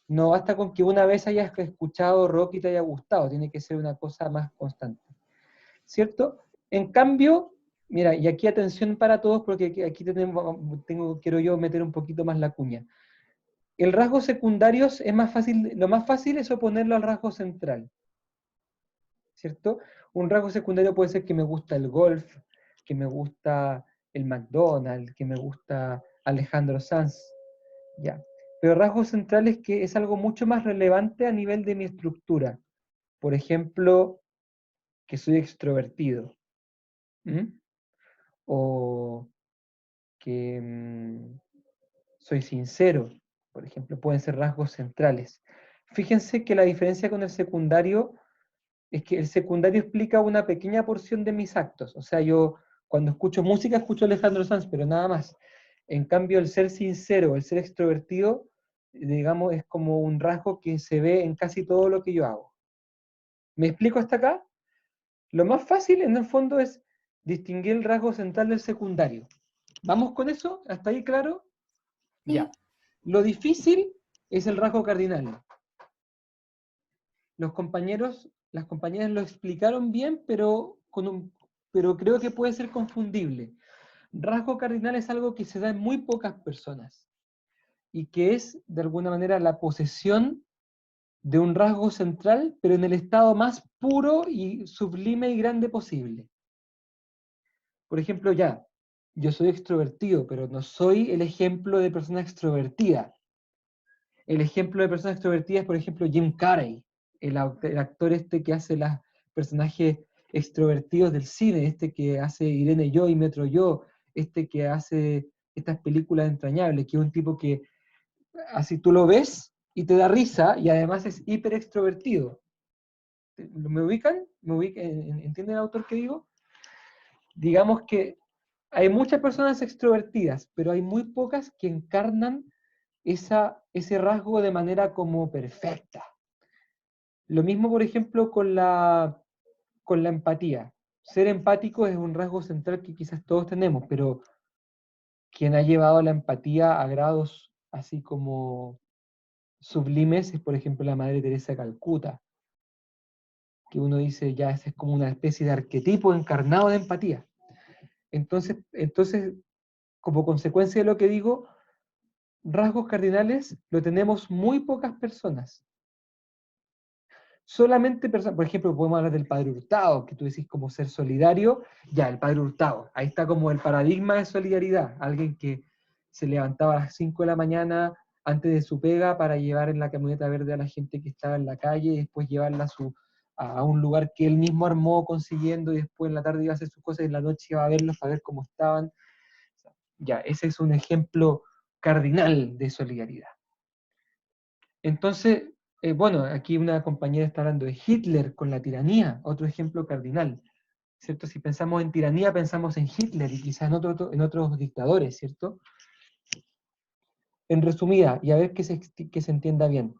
[SPEAKER 1] No basta con que una vez hayas escuchado rock y te haya gustado, tiene que ser una cosa más constante, ¿cierto? En cambio, mira, y aquí atención para todos porque aquí quiero yo meter un poquito más la cuña. El rasgo secundario es más fácil, lo más fácil es oponerlo al rasgo central, ¿cierto? Un rasgo secundario puede ser que me gusta el golf, que me gusta el McDonald's, que me gusta Alejandro Sanz, ya. Pero rasgos centrales que es algo mucho más relevante a nivel de mi estructura. Por ejemplo, que soy extrovertido. O que soy sincero, por ejemplo, pueden ser rasgos centrales. Fíjense que la diferencia con el secundario es que el secundario explica una pequeña porción de mis actos. O sea, yo cuando escucho música escucho a Alejandro Sanz, pero nada más. En cambio, el ser sincero, el ser extrovertido, digamos, es como un rasgo que se ve en casi todo lo que yo hago. ¿Me explico hasta acá? Lo más fácil, en el fondo, es distinguir el rasgo central del secundario. ¿Vamos con eso? ¿Hasta ahí claro? Sí. Ya. Lo difícil es el rasgo cardinal. Las compañeras lo explicaron bien, pero creo que puede ser confundible. Rasgo cardinal es algo que se da en muy pocas personas y que es, de alguna manera, la posesión de un rasgo central, pero en el estado más puro y sublime y grande posible. Por ejemplo, yo soy extrovertido, pero no soy el ejemplo de persona extrovertida. El ejemplo de persona extrovertida es, por ejemplo, Jim Carrey, el actor este que hace los personajes extrovertidos del cine, este que hace Irene Yo y Metro Yo, este que hace estas películas entrañables, que es un tipo que así tú lo ves y te da risa y además es hiper extrovertido. ¿Me ubican? ¿Entienden el autor que digo? Digamos que hay muchas personas extrovertidas, pero hay muy pocas que encarnan ese rasgo de manera como perfecta. Lo mismo, por ejemplo, con la empatía. Ser empático es un rasgo central que quizás todos tenemos, pero quien ha llevado la empatía a grados así como sublimes es, por ejemplo, la Madre Teresa de Calcuta, que uno dice, ya, ese es como una especie de arquetipo encarnado de empatía. Entonces, como consecuencia de lo que digo, rasgos cardinales lo tenemos muy pocas personas. Solamente personas, por ejemplo, podemos hablar del Padre Hurtado, que tú decís como ser solidario, ya, el Padre Hurtado, ahí está como el paradigma de solidaridad, alguien que se levantaba a las 5 de la mañana antes de su pega para llevar en la camioneta verde a la gente que estaba en la calle y después llevarla a un lugar que él mismo armó consiguiendo y después en la tarde iba a hacer sus cosas y en la noche iba a verlos para ver cómo estaban. Ya, ese es un ejemplo cardinal de solidaridad. Entonces, bueno, aquí una compañera está hablando de Hitler con la tiranía, otro ejemplo cardinal, ¿cierto? Si pensamos en tiranía, pensamos en Hitler y quizás en otros dictadores, ¿cierto? En resumida, y a ver que se entienda bien,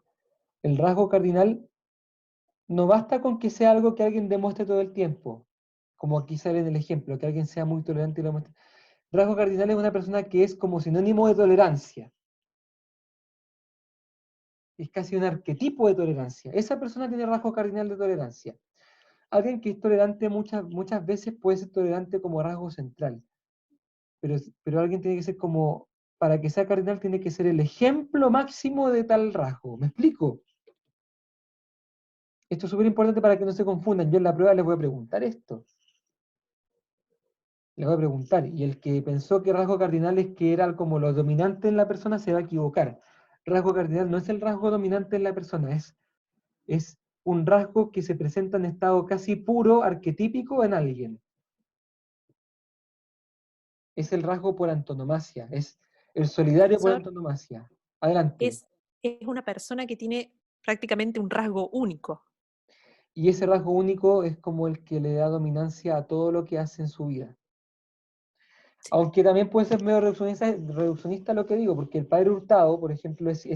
[SPEAKER 1] el rasgo cardinal no basta con que sea algo que alguien demuestre todo el tiempo, como aquí sale en el ejemplo, que alguien sea muy tolerante y lo muestre. Rasgo cardinal es una persona que es como sinónimo de tolerancia. Es casi un arquetipo de tolerancia. Esa persona tiene rasgo cardinal de tolerancia. Alguien que es tolerante muchas veces puede ser tolerante como rasgo central. Pero alguien tiene que ser como, para que sea cardinal, tiene que ser el ejemplo máximo de tal rasgo. ¿Me explico? Esto es súper importante para que no se confundan. Yo en la prueba les voy a preguntar esto. Les voy a preguntar. Y el que pensó que rasgo cardinal es que era como lo dominante en la persona se va a equivocar. Rasgo cardinal no es el rasgo dominante en la persona, es un rasgo que se presenta en estado casi puro, arquetípico en alguien. Es el rasgo por antonomasia, es el solidario por antonomasia. Adelante.
[SPEAKER 3] Es una persona que tiene prácticamente un rasgo único.
[SPEAKER 1] Y ese rasgo único es como el que le da dominancia a todo lo que hace en su vida. Aunque también puede ser medio reduccionista lo que digo, porque el padre Hurtado, por ejemplo, sin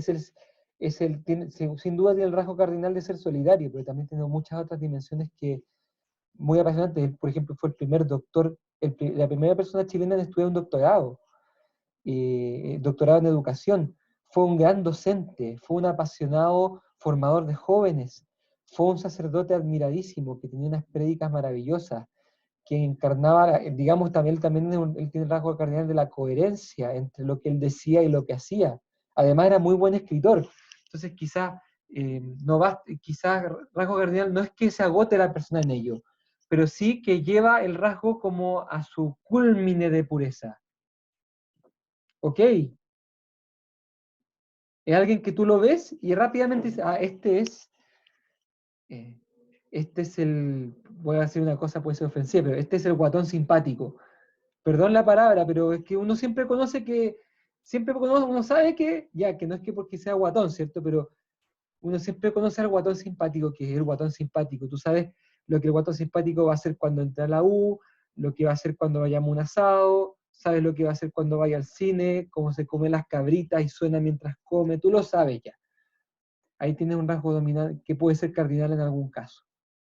[SPEAKER 1] duda tiene el rasgo cardinal de ser solidario, pero también tiene muchas otras dimensiones que muy apasionantes. Por ejemplo, fue el primer doctor, la primera persona chilena en estudiar un doctorado en educación. Fue un gran docente, fue un apasionado formador de jóvenes, fue un sacerdote admiradísimo que tenía unas prédicas maravillosas, que encarnaba, digamos, también él tiene el rasgo cardinal de la coherencia entre lo que él decía y lo que hacía. Además era muy buen escritor. Entonces quizás rasgo cardinal no es que se agote la persona en ello, pero sí que lleva el rasgo como a su culmine de pureza. ¿Ok? Es alguien que tú lo ves y rápidamente dices, este es voy a decir una cosa, puede ser ofensiva, pero este es el guatón simpático. Perdón la palabra, pero es que uno siempre uno sabe que no es que porque sea guatón, ¿cierto? Pero uno siempre conoce al guatón simpático, que es el guatón simpático. Tú sabes lo que el guatón simpático va a hacer cuando entra a la U, lo que va a hacer cuando vayamos a un asado, sabes lo que va a hacer cuando vaya al cine, cómo se come las cabritas y suena mientras come, tú lo sabes ya. Ahí tienes un rasgo dominante que puede ser cardinal en algún caso.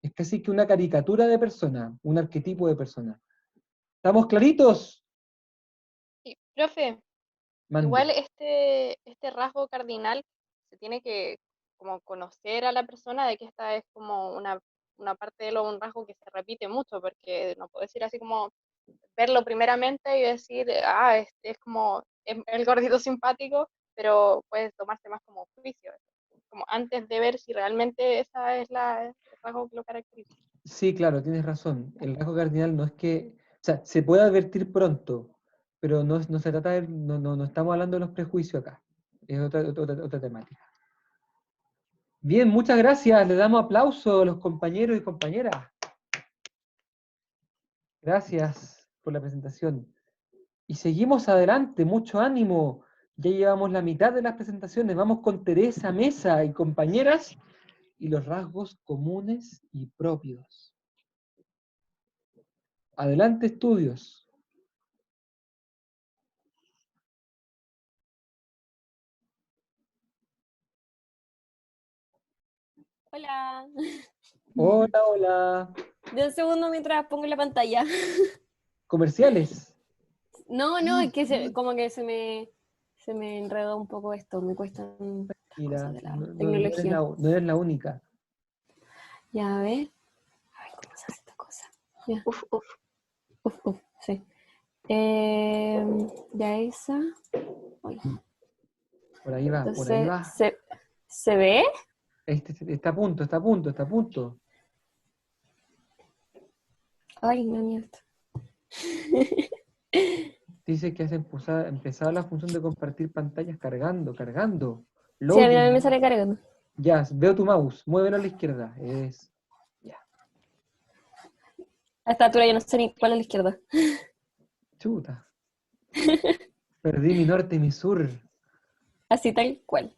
[SPEAKER 1] Es casi que una caricatura de persona, un arquetipo de persona. ¿Estamos claritos?
[SPEAKER 18] Sí, profe,
[SPEAKER 1] Mande.
[SPEAKER 18] igual este rasgo cardinal se tiene que como conocer a la persona de que esta es como una parte de un rasgo que se repite mucho, porque no puedo decir así como verlo primeramente y decir, este es como el gordito simpático, pero puede tomarse más como juicio, como antes de ver si realmente esa es el rasgo que lo caracteriza.
[SPEAKER 1] Sí, claro, tienes razón. El rasgo cardinal no es que, o sea, se puede advertir pronto, pero no se trata de, no estamos hablando de los prejuicios acá. Es otra temática. Bien, muchas gracias. Le damos aplauso a los compañeros y compañeras. Gracias por la presentación. Y seguimos adelante, mucho ánimo. Ya llevamos la mitad de las presentaciones. Vamos con Teresa Mesa y compañeras y los rasgos comunes y propios. Adelante, estudios.
[SPEAKER 20] Hola.
[SPEAKER 1] Hola, hola.
[SPEAKER 20] De un segundo mientras pongo la pantalla.
[SPEAKER 1] ¿Comerciales?
[SPEAKER 20] No, es que como que se me enredó un poco esto, me cuestan
[SPEAKER 1] Mira,
[SPEAKER 20] cosas de la
[SPEAKER 1] no
[SPEAKER 20] tecnología.
[SPEAKER 1] eres la única.
[SPEAKER 20] Ya, a ver cómo se hace esta cosa. Ya. Uf, sí. Ya esa. Uy.
[SPEAKER 1] Por ahí va,
[SPEAKER 20] Entonces,
[SPEAKER 1] por ahí va.
[SPEAKER 20] ¿Se ve?
[SPEAKER 1] Está a punto.
[SPEAKER 20] Ay, no, mierda.
[SPEAKER 1] Dice que has empezado la función de compartir pantallas cargando.
[SPEAKER 20] Sí, a mí me sale cargando.
[SPEAKER 1] Ya, veo tu mouse, muévelo a la izquierda. Ya.
[SPEAKER 20] A esta altura yo no sé ni cuál es la izquierda.
[SPEAKER 1] Chuta. Perdí mi norte y mi sur.
[SPEAKER 20] Así tal cual.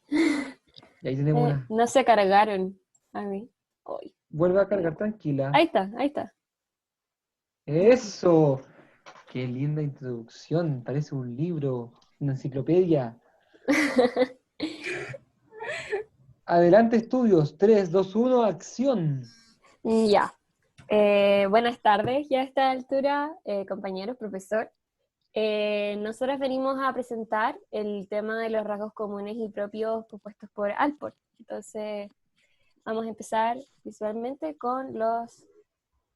[SPEAKER 1] Y ahí tenemos una.
[SPEAKER 20] No se cargaron a mí. Hoy.
[SPEAKER 1] Vuelve a cargar, tranquila.
[SPEAKER 20] Ahí está.
[SPEAKER 1] ¡Eso! ¡Qué linda introducción! Parece un libro, una enciclopedia. Adelante, estudios. 3, 2, 1, acción.
[SPEAKER 20] Ya. Buenas tardes, ya a esta altura, compañeros, profesor. Nosotros venimos a presentar el tema de los rasgos comunes y propios propuestos por Allport. Entonces, vamos a empezar visualmente con los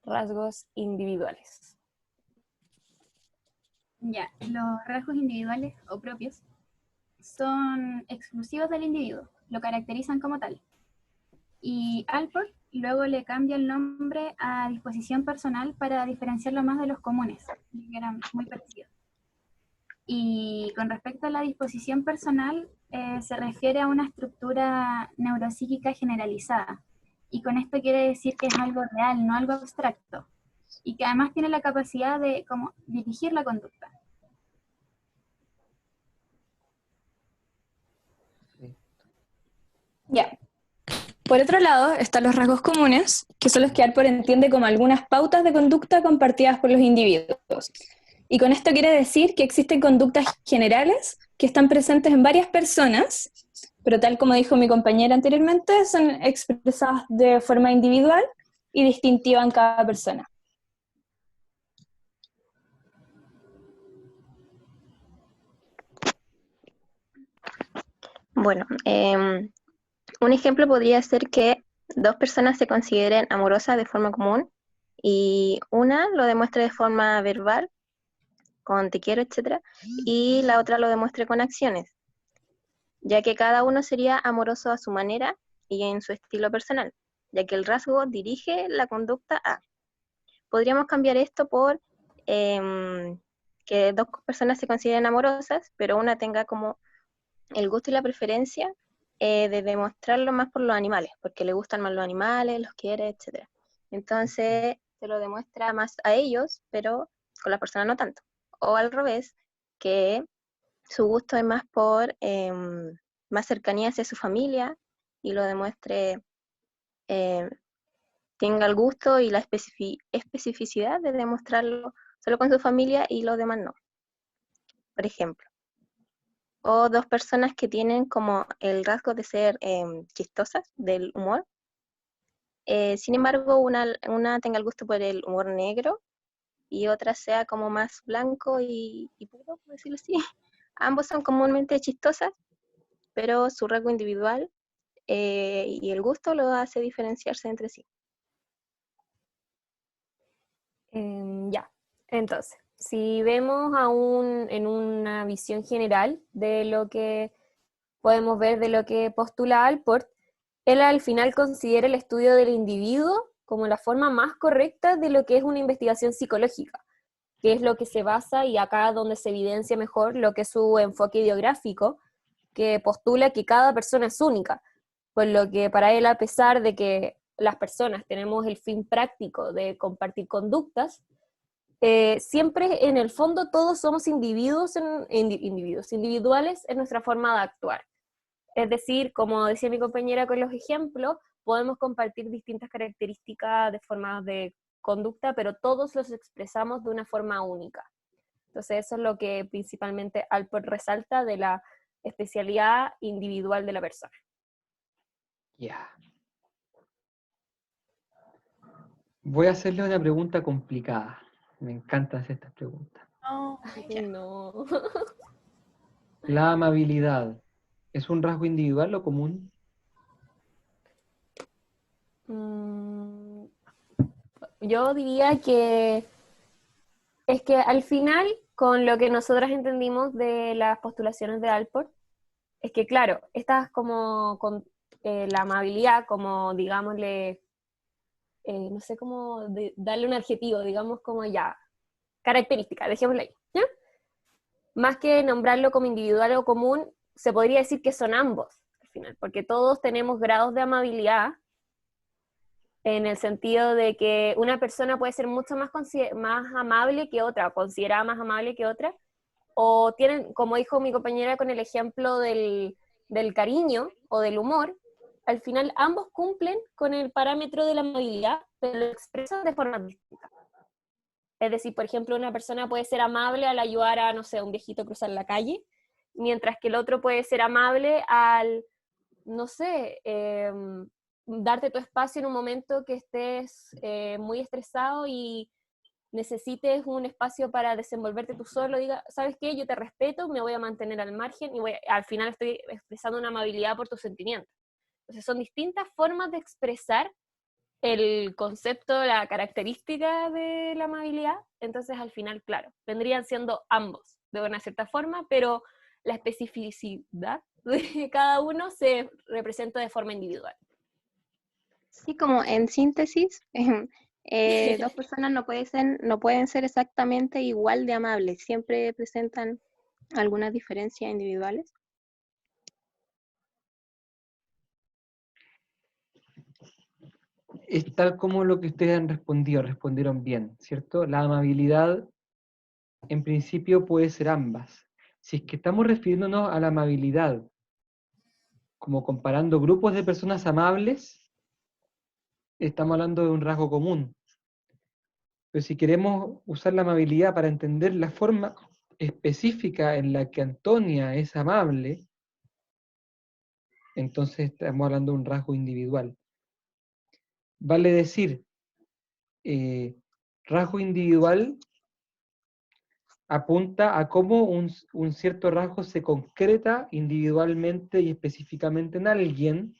[SPEAKER 20] rasgos individuales.
[SPEAKER 21] Ya, los rasgos individuales o propios son exclusivos del individuo, lo caracterizan como tal. Y Allport luego le cambia el nombre a disposición personal para diferenciarlo más de los comunes, que eran muy parecidos. Y con respecto a la disposición personal, se refiere a una estructura neuropsíquica generalizada. Y con esto quiere decir que es algo real, no algo abstracto. Y que además tiene la capacidad de como dirigir la conducta.
[SPEAKER 10] Ya. Por otro lado, están los rasgos comunes, que son los que Allport entiende como algunas pautas de conducta compartidas por los individuos.
[SPEAKER 6] Y con esto quiere decir que existen conductas generales que están presentes en varias personas, pero tal como dijo mi compañera anteriormente, son expresadas de forma individual y distintiva en cada persona.
[SPEAKER 20] Bueno, un ejemplo podría ser que dos personas se consideren amorosas de forma común y una lo demuestre de forma verbal, con te quiero, etc., y la otra lo demuestre con acciones, ya que cada uno sería amoroso a su manera y en su estilo personal, ya que el rasgo dirige la conducta a. Podríamos cambiar esto por que dos personas se consideren amorosas, pero una tenga como el gusto y la preferencia de demostrarlo más por los animales, porque le gustan más los animales, los quiere, etc. Entonces se lo demuestra más a ellos, pero con las personas no tanto. O al revés, que su gusto es más por más cercanía hacia su familia y lo demuestre, tenga el gusto y la especificidad de demostrarlo solo con su familia y los demás no. Por ejemplo. O dos personas que tienen como el rasgo de ser chistosas, del humor. Sin embargo, una tenga el gusto por el humor negro y otra sea como más blanco y puro, por decirlo así. Ambos son comúnmente chistosas, pero su rasgo individual y el gusto lo hace diferenciarse entre sí. Ya, entonces, si vemos en una visión general de lo que podemos ver de lo que postula Allport, él al final considera el estudio del individuo como la forma más correcta de lo que es una investigación psicológica, que es lo que se basa, y acá donde se evidencia mejor lo que es su enfoque ideográfico, que postula que cada persona es única, por lo que para él, a pesar de que las personas tenemos el fin práctico de compartir conductas, siempre en el fondo todos somos individuales en nuestra forma de actuar. Es decir, como decía mi compañera con los ejemplos, podemos compartir distintas características de formas de conducta, pero todos los expresamos de una forma única. Entonces eso es lo que principalmente Allport resalta de la especialidad individual de la persona.
[SPEAKER 1] Ya. Voy a hacerle una pregunta complicada. Me encanta hacer estas preguntas.
[SPEAKER 20] No.
[SPEAKER 1] La amabilidad, ¿es un rasgo individual o común?
[SPEAKER 20] Yo diría que es que al final, con lo que nosotras entendimos de las postulaciones de Allport, es que claro, estas como con la amabilidad, como digámosle, no sé cómo darle un adjetivo, digamos como ya, característica, dejémoslo ahí, ¿ya? Más que nombrarlo como individual o común, se podría decir que son ambos, al final, porque todos tenemos grados de amabilidad, en el sentido de que una persona puede ser mucho más amable que otra, considerada más amable que otra, o tienen, como dijo mi compañera con el ejemplo del cariño o del humor, al final ambos cumplen con el parámetro de la amabilidad, pero lo expresan de forma distinta. Es decir, por ejemplo, una persona puede ser amable al ayudar a, no sé, un viejito a cruzar la calle, mientras que el otro puede ser amable al, no sé, darte tu espacio en un momento que estés muy estresado y necesites un espacio para desenvolverte tú solo, diga, ¿sabes qué? Yo te respeto, me voy a mantener al margen y al final estoy expresando una amabilidad por tus sentimientos. Entonces son distintas formas de expresar el concepto, la característica de la amabilidad, entonces al final, claro, vendrían siendo ambos de una cierta forma, pero la especificidad de cada uno se representa de forma individual. Sí, como en síntesis, dos personas no pueden ser exactamente igual de amables, siempre presentan algunas diferencias individuales.
[SPEAKER 1] Es tal como lo que ustedes han respondido, respondieron bien, ¿cierto? La amabilidad, en principio, puede ser ambas. Si es que estamos refiriéndonos a la amabilidad, como comparando grupos de personas amables, estamos hablando de un rasgo común. Pero si queremos usar la amabilidad para entender la forma específica en la que Antonia es amable, entonces estamos hablando de un rasgo individual. Vale decir, rasgo individual apunta a cómo un cierto rasgo se concreta individualmente y específicamente en alguien.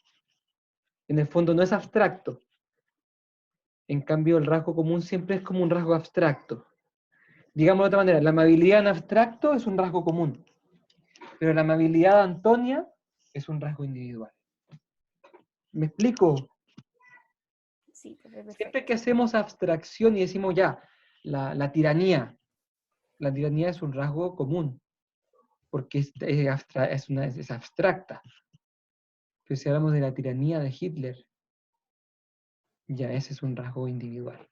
[SPEAKER 1] En el fondo no es abstracto. En cambio, el rasgo común siempre es como un rasgo abstracto. Digamos de otra manera, la amabilidad en abstracto es un rasgo común, pero la amabilidad de Antonia es un rasgo individual. ¿Me explico?
[SPEAKER 20] Sí, perfecto.
[SPEAKER 1] Siempre que hacemos abstracción y decimos ya, la tiranía es un rasgo común, porque es abstracta. Pero si hablamos de la tiranía de Hitler, ya ese es un rasgo individual.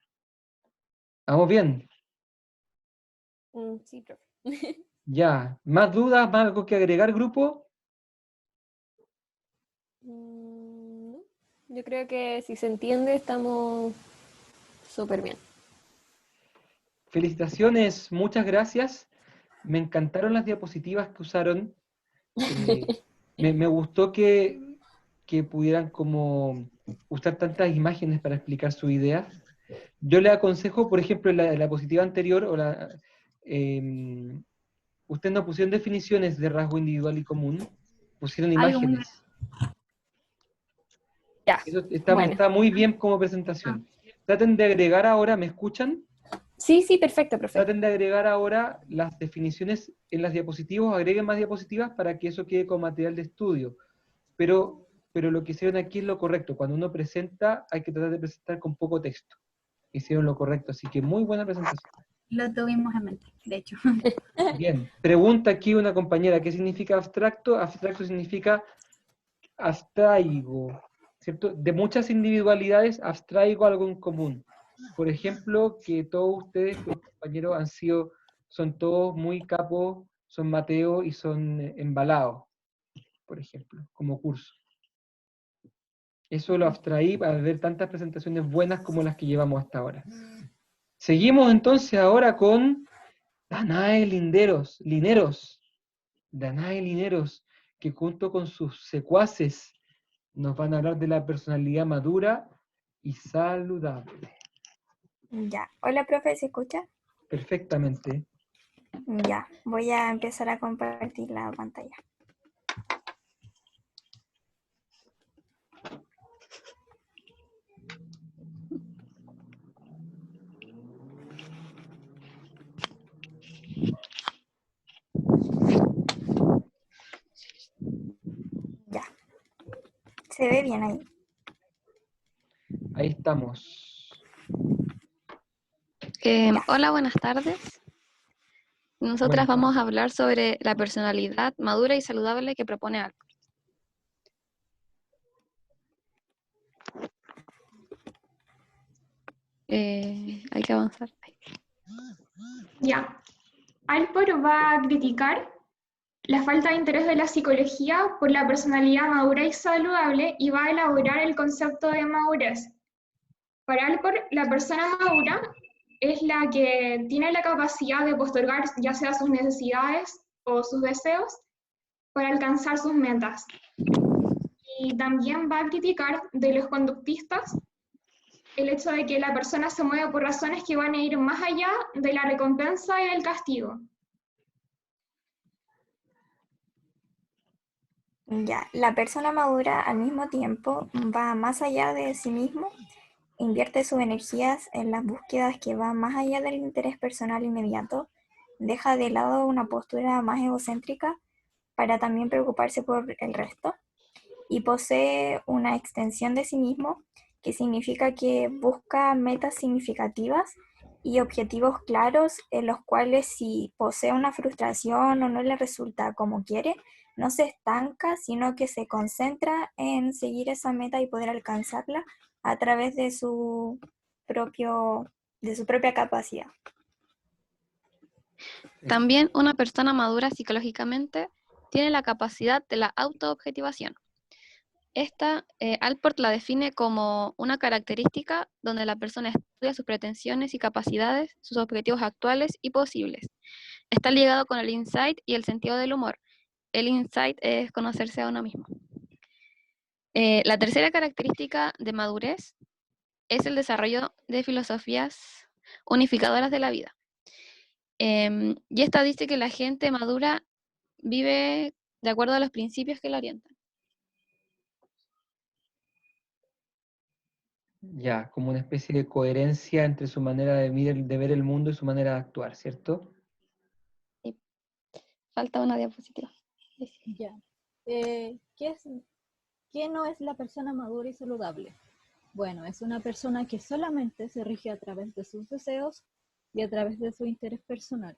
[SPEAKER 1] ¿Vamos bien?
[SPEAKER 20] Sí, profe.
[SPEAKER 1] Ya, ¿más dudas? ¿Más algo que agregar, grupo?
[SPEAKER 20] Yo creo que si se entiende estamos súper bien.
[SPEAKER 1] Felicitaciones, muchas gracias. Me encantaron las diapositivas que usaron. Me gustó que pudieran como usar tantas imágenes para explicar su idea. Yo le aconsejo, por ejemplo, en la diapositiva anterior, ustedes no pusieron definiciones de rasgo individual y común, pusieron imágenes.
[SPEAKER 20] Ya,
[SPEAKER 1] Eso está muy bien como presentación. Traten de agregar ahora, ¿me escuchan?
[SPEAKER 20] Sí, perfecto, profe.
[SPEAKER 1] Traten de agregar ahora las definiciones en las diapositivas, agreguen más diapositivas para que eso quede como material de estudio. Pero lo que hicieron aquí es lo correcto. Cuando uno presenta, hay que tratar de presentar con poco texto. Hicieron lo correcto, así que muy buena presentación.
[SPEAKER 21] Lo tuvimos en mente, de hecho.
[SPEAKER 1] Bien, pregunta aquí una compañera, ¿qué significa abstracto? Abstracto significa abstraigo, ¿cierto? De muchas individualidades abstraigo algo en común. Por ejemplo, que todos ustedes, compañeros, son todos muy capos, son Mateo y son embalados, por ejemplo, como curso. Eso lo abstraí para ver tantas presentaciones buenas como las que llevamos hasta ahora. Seguimos entonces ahora con Danae Lineros, que junto con sus secuaces nos van a hablar de la personalidad madura y saludable.
[SPEAKER 14] Ya. Hola, profe, ¿se escucha?
[SPEAKER 1] Perfectamente.
[SPEAKER 14] Ya, voy a empezar a compartir la pantalla. Ya. ¿Se ve bien ahí?
[SPEAKER 1] Ahí estamos.
[SPEAKER 5] Hola, buenas tardes. Nosotras vamos a hablar sobre la personalidad madura y saludable que propone Alport. Hay que avanzar.
[SPEAKER 22] Ya. Alport va a criticar la falta de interés de la psicología por la personalidad madura y saludable y va a elaborar el concepto de madurez. Para Alport, la persona madura es la que tiene la capacidad de postergar ya sea sus necesidades o sus deseos para alcanzar sus metas. Y también va a criticar de los conductistas el hecho de que la persona se mueve por razones que van a ir más allá de la recompensa y del castigo.
[SPEAKER 14] Ya, la persona madura al mismo tiempo va más allá de sí mismo, invierte sus energías en las búsquedas que van más allá del interés personal inmediato, deja de lado una postura más egocéntrica para también preocuparse por el resto, y posee una extensión de sí mismo, que significa que busca metas significativas y objetivos claros en los cuales si posee una frustración o no le resulta como quiere, no se estanca, sino que se concentra en seguir esa meta y poder alcanzarla a través de su propia capacidad.
[SPEAKER 5] También una persona madura psicológicamente tiene la capacidad de la autoobjetivación. Esta, Allport la define como una característica donde la persona estudia sus pretensiones y capacidades, sus objetivos actuales y posibles. Está ligado con el insight y el sentido del humor. El insight es conocerse a uno mismo. La tercera característica de madurez es el desarrollo de filosofías unificadoras de la vida. Y esta dice que la gente madura vive de acuerdo a los principios que la orientan.
[SPEAKER 1] Ya, como una especie de coherencia entre su manera de ver el mundo y su manera de actuar, ¿cierto?
[SPEAKER 5] Sí. Falta una diapositiva.
[SPEAKER 8] Ya. ¿Qué no es la persona madura y saludable? Bueno, es una persona que solamente se rige a través de sus deseos y a través de su interés personal.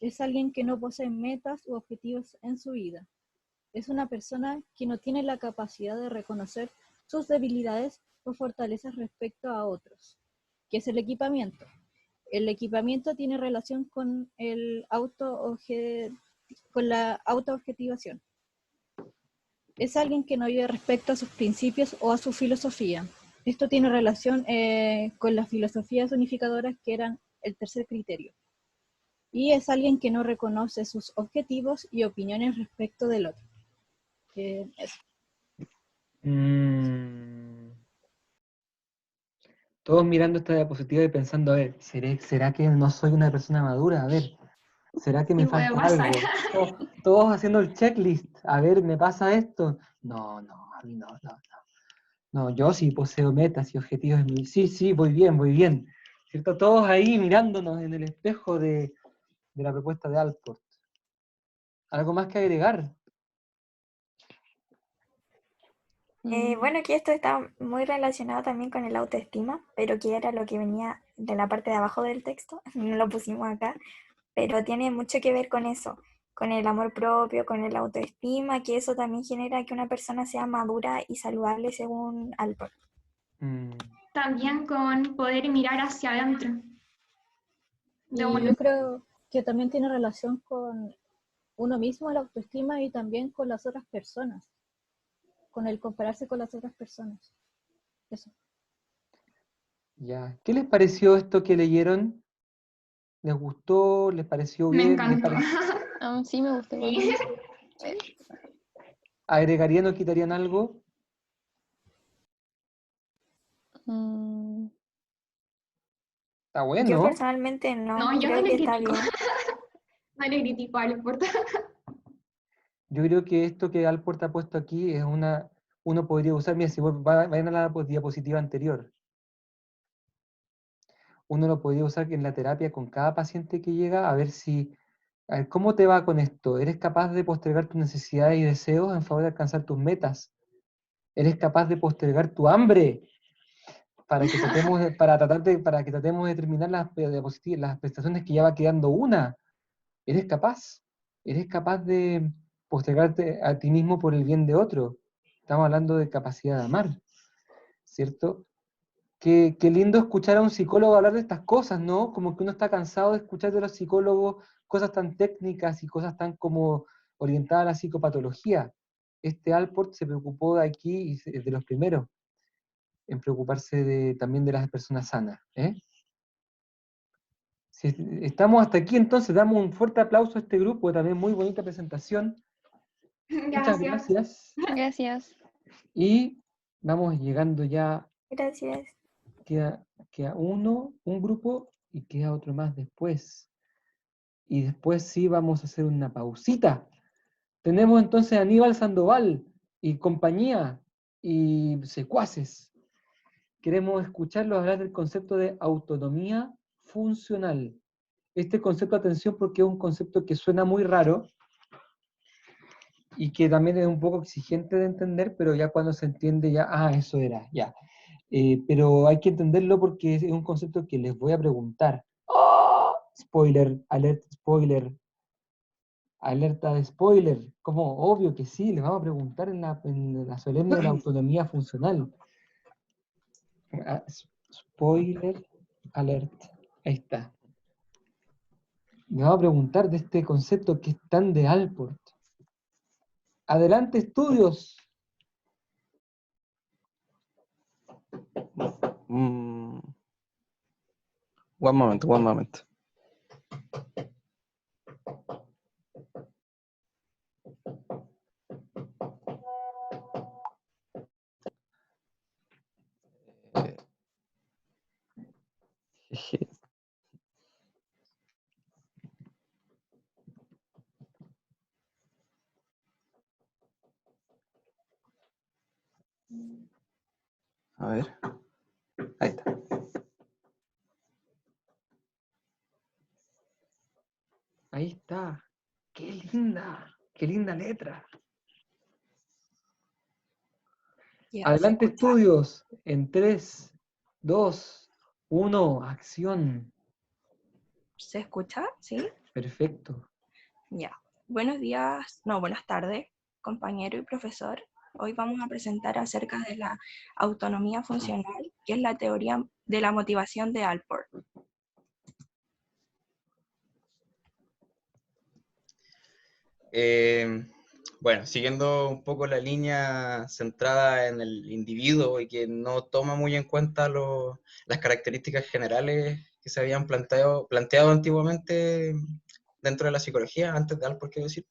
[SPEAKER 8] Es alguien que no posee metas u objetivos en su vida. Es una persona que no tiene la capacidad de reconocer sus debilidades o fortalezas respecto a otros. ¿Qué es el equipamiento? El equipamiento tiene relación con la autoobjetivación. Es alguien que no vive respecto a sus principios o a su filosofía. Esto tiene relación con las filosofías unificadoras que eran el tercer criterio. Y es alguien que no reconoce sus objetivos y opiniones respecto del otro. Eso.
[SPEAKER 1] Todos mirando esta diapositiva y pensando, a ver, ¿será que no soy una persona madura? A ver, ¿será que me falta algo? Todos haciendo el checklist, a ver, ¿me pasa esto? No, a mí no. No, yo sí poseo metas y objetivos. Sí, voy bien. ¿Cierto? Todos ahí mirándonos en el espejo de la propuesta de Allport. ¿Algo más que agregar?
[SPEAKER 11] Bueno, que esto está muy relacionado también con el autoestima, pero que era lo que venía de la parte de abajo del texto, no lo pusimos acá, pero tiene mucho que ver con eso, con el amor propio, con el autoestima, que eso también genera que una persona sea madura y saludable según Allport.
[SPEAKER 22] También con poder mirar hacia adentro.
[SPEAKER 8] Y yo creo que también tiene relación con uno mismo, la autoestima, y también con las otras personas, con el compararse con las otras personas. Eso.
[SPEAKER 1] Ya. ¿Qué les pareció esto que leyeron? ¿Les gustó? ¿Les pareció bien?
[SPEAKER 22] Me encantó.
[SPEAKER 5] Sí, me gustó.
[SPEAKER 22] Sí.
[SPEAKER 1] ¿Agregarían o quitarían algo? Está bueno.
[SPEAKER 11] Yo personalmente no
[SPEAKER 22] yo
[SPEAKER 11] creo
[SPEAKER 22] no
[SPEAKER 11] que
[SPEAKER 22] le
[SPEAKER 11] está
[SPEAKER 22] critico.
[SPEAKER 11] bien.
[SPEAKER 22] No le critico a Allport.
[SPEAKER 1] Yo creo que esto que Allport ha puesto aquí es uno podría usar, mira, si vayan a la diapositiva anterior, uno lo podría usar en la terapia con cada paciente que llega, a ver ¿cómo te va con esto? ¿Eres capaz de postergar tus necesidades y deseos en favor de alcanzar tus metas? ¿Eres capaz de postergar tu hambre para que tratemos de terminar las prestaciones que ya va quedando una? ¿Eres capaz? ¿Eres capaz de postergarte a ti mismo por el bien de otro? Estamos hablando de capacidad de amar, ¿cierto? Qué lindo escuchar a un psicólogo hablar de estas cosas, ¿no? Como que uno está cansado de escuchar de los psicólogos cosas tan técnicas y cosas tan como orientadas a la psicopatología. Este Allport se preocupó de aquí, y es de los primeros, en preocuparse también de las personas sanas. Si estamos hasta aquí, entonces damos un fuerte aplauso a este grupo, también muy bonita presentación. Muchas gracias.
[SPEAKER 5] Gracias.
[SPEAKER 1] Y vamos llegando ya.
[SPEAKER 11] Gracias.
[SPEAKER 1] Queda un grupo, y queda otro más después. Y después sí vamos a hacer una pausita. Tenemos entonces a Aníbal Sandoval y compañía y secuaces. Queremos escucharlos hablar del concepto de autonomía funcional. Este concepto, atención, porque es un concepto que suena muy raro y que también es un poco exigente de entender, pero ya cuando se entiende ya, eso era, ya. Pero hay que entenderlo porque es un concepto que les voy a preguntar. ¡Oh! Spoiler, spoiler. Alerta de spoiler. Como obvio que sí, les vamos a preguntar en la solemne de la autonomía funcional. Spoiler alert. Ahí está. Me va a preguntar de este concepto que es tan de Allport. Adelante, estudios.
[SPEAKER 4] One moment. A ver. Ahí está.
[SPEAKER 1] Ahí está. ¡Qué linda letra! Adelante, estudios. En 3, 2, 1, acción.
[SPEAKER 7] ¿Se escucha? ¿Sí?
[SPEAKER 1] Perfecto.
[SPEAKER 7] Ya. Buenos días, no, buenas tardes, compañero y profesor. Hoy vamos a presentar acerca de la autonomía funcional, que es la teoría de la motivación de Allport.
[SPEAKER 4] Bueno, siguiendo un poco la línea centrada en el individuo y que no toma muy en cuenta las características generales que se habían planteado antiguamente dentro de la psicología, antes de Allport, quiero decir.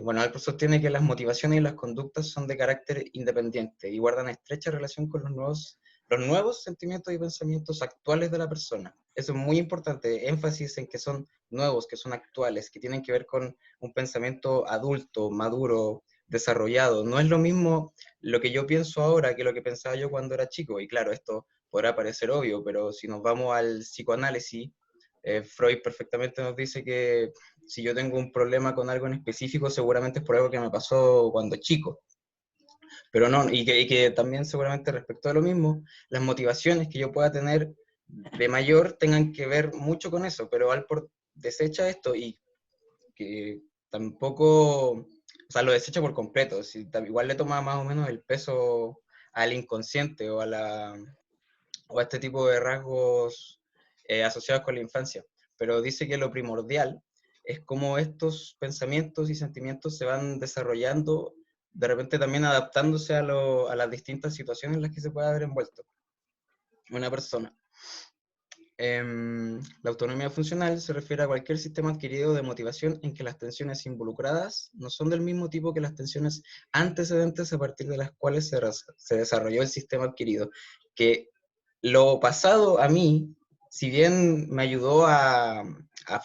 [SPEAKER 4] Bueno, Allport sostiene que las motivaciones y las conductas son de carácter independiente y guardan estrecha relación con los nuevos sentimientos y pensamientos actuales de la persona. Eso es muy importante, énfasis en que son nuevos, que son actuales, que tienen que ver con un pensamiento adulto, maduro, desarrollado. No es lo mismo lo que yo pienso ahora que lo que pensaba yo cuando era chico. Y claro, esto podrá parecer obvio, pero si nos vamos al psicoanálisis, Freud perfectamente nos dice que si yo tengo un problema con algo en específico, seguramente es por algo que me pasó cuando chico. Pero no, y que también seguramente respecto a lo mismo, las motivaciones que yo pueda tener de mayor tengan que ver mucho con eso, pero Allport desecha esto y que tampoco, o sea, lo desecha por completo, igual le toma más o menos el peso al inconsciente o a este tipo de rasgos asociados con la infancia, pero dice que lo primordial es cómo estos pensamientos y sentimientos se van desarrollando, de repente también adaptándose a las distintas situaciones en las que se puede haber envuelto una persona. La autonomía funcional se refiere a cualquier sistema adquirido de motivación en que las tensiones involucradas no son del mismo tipo que las tensiones antecedentes a partir de las cuales se desarrolló el sistema adquirido. Que lo pasado a mí, si bien me ayudó a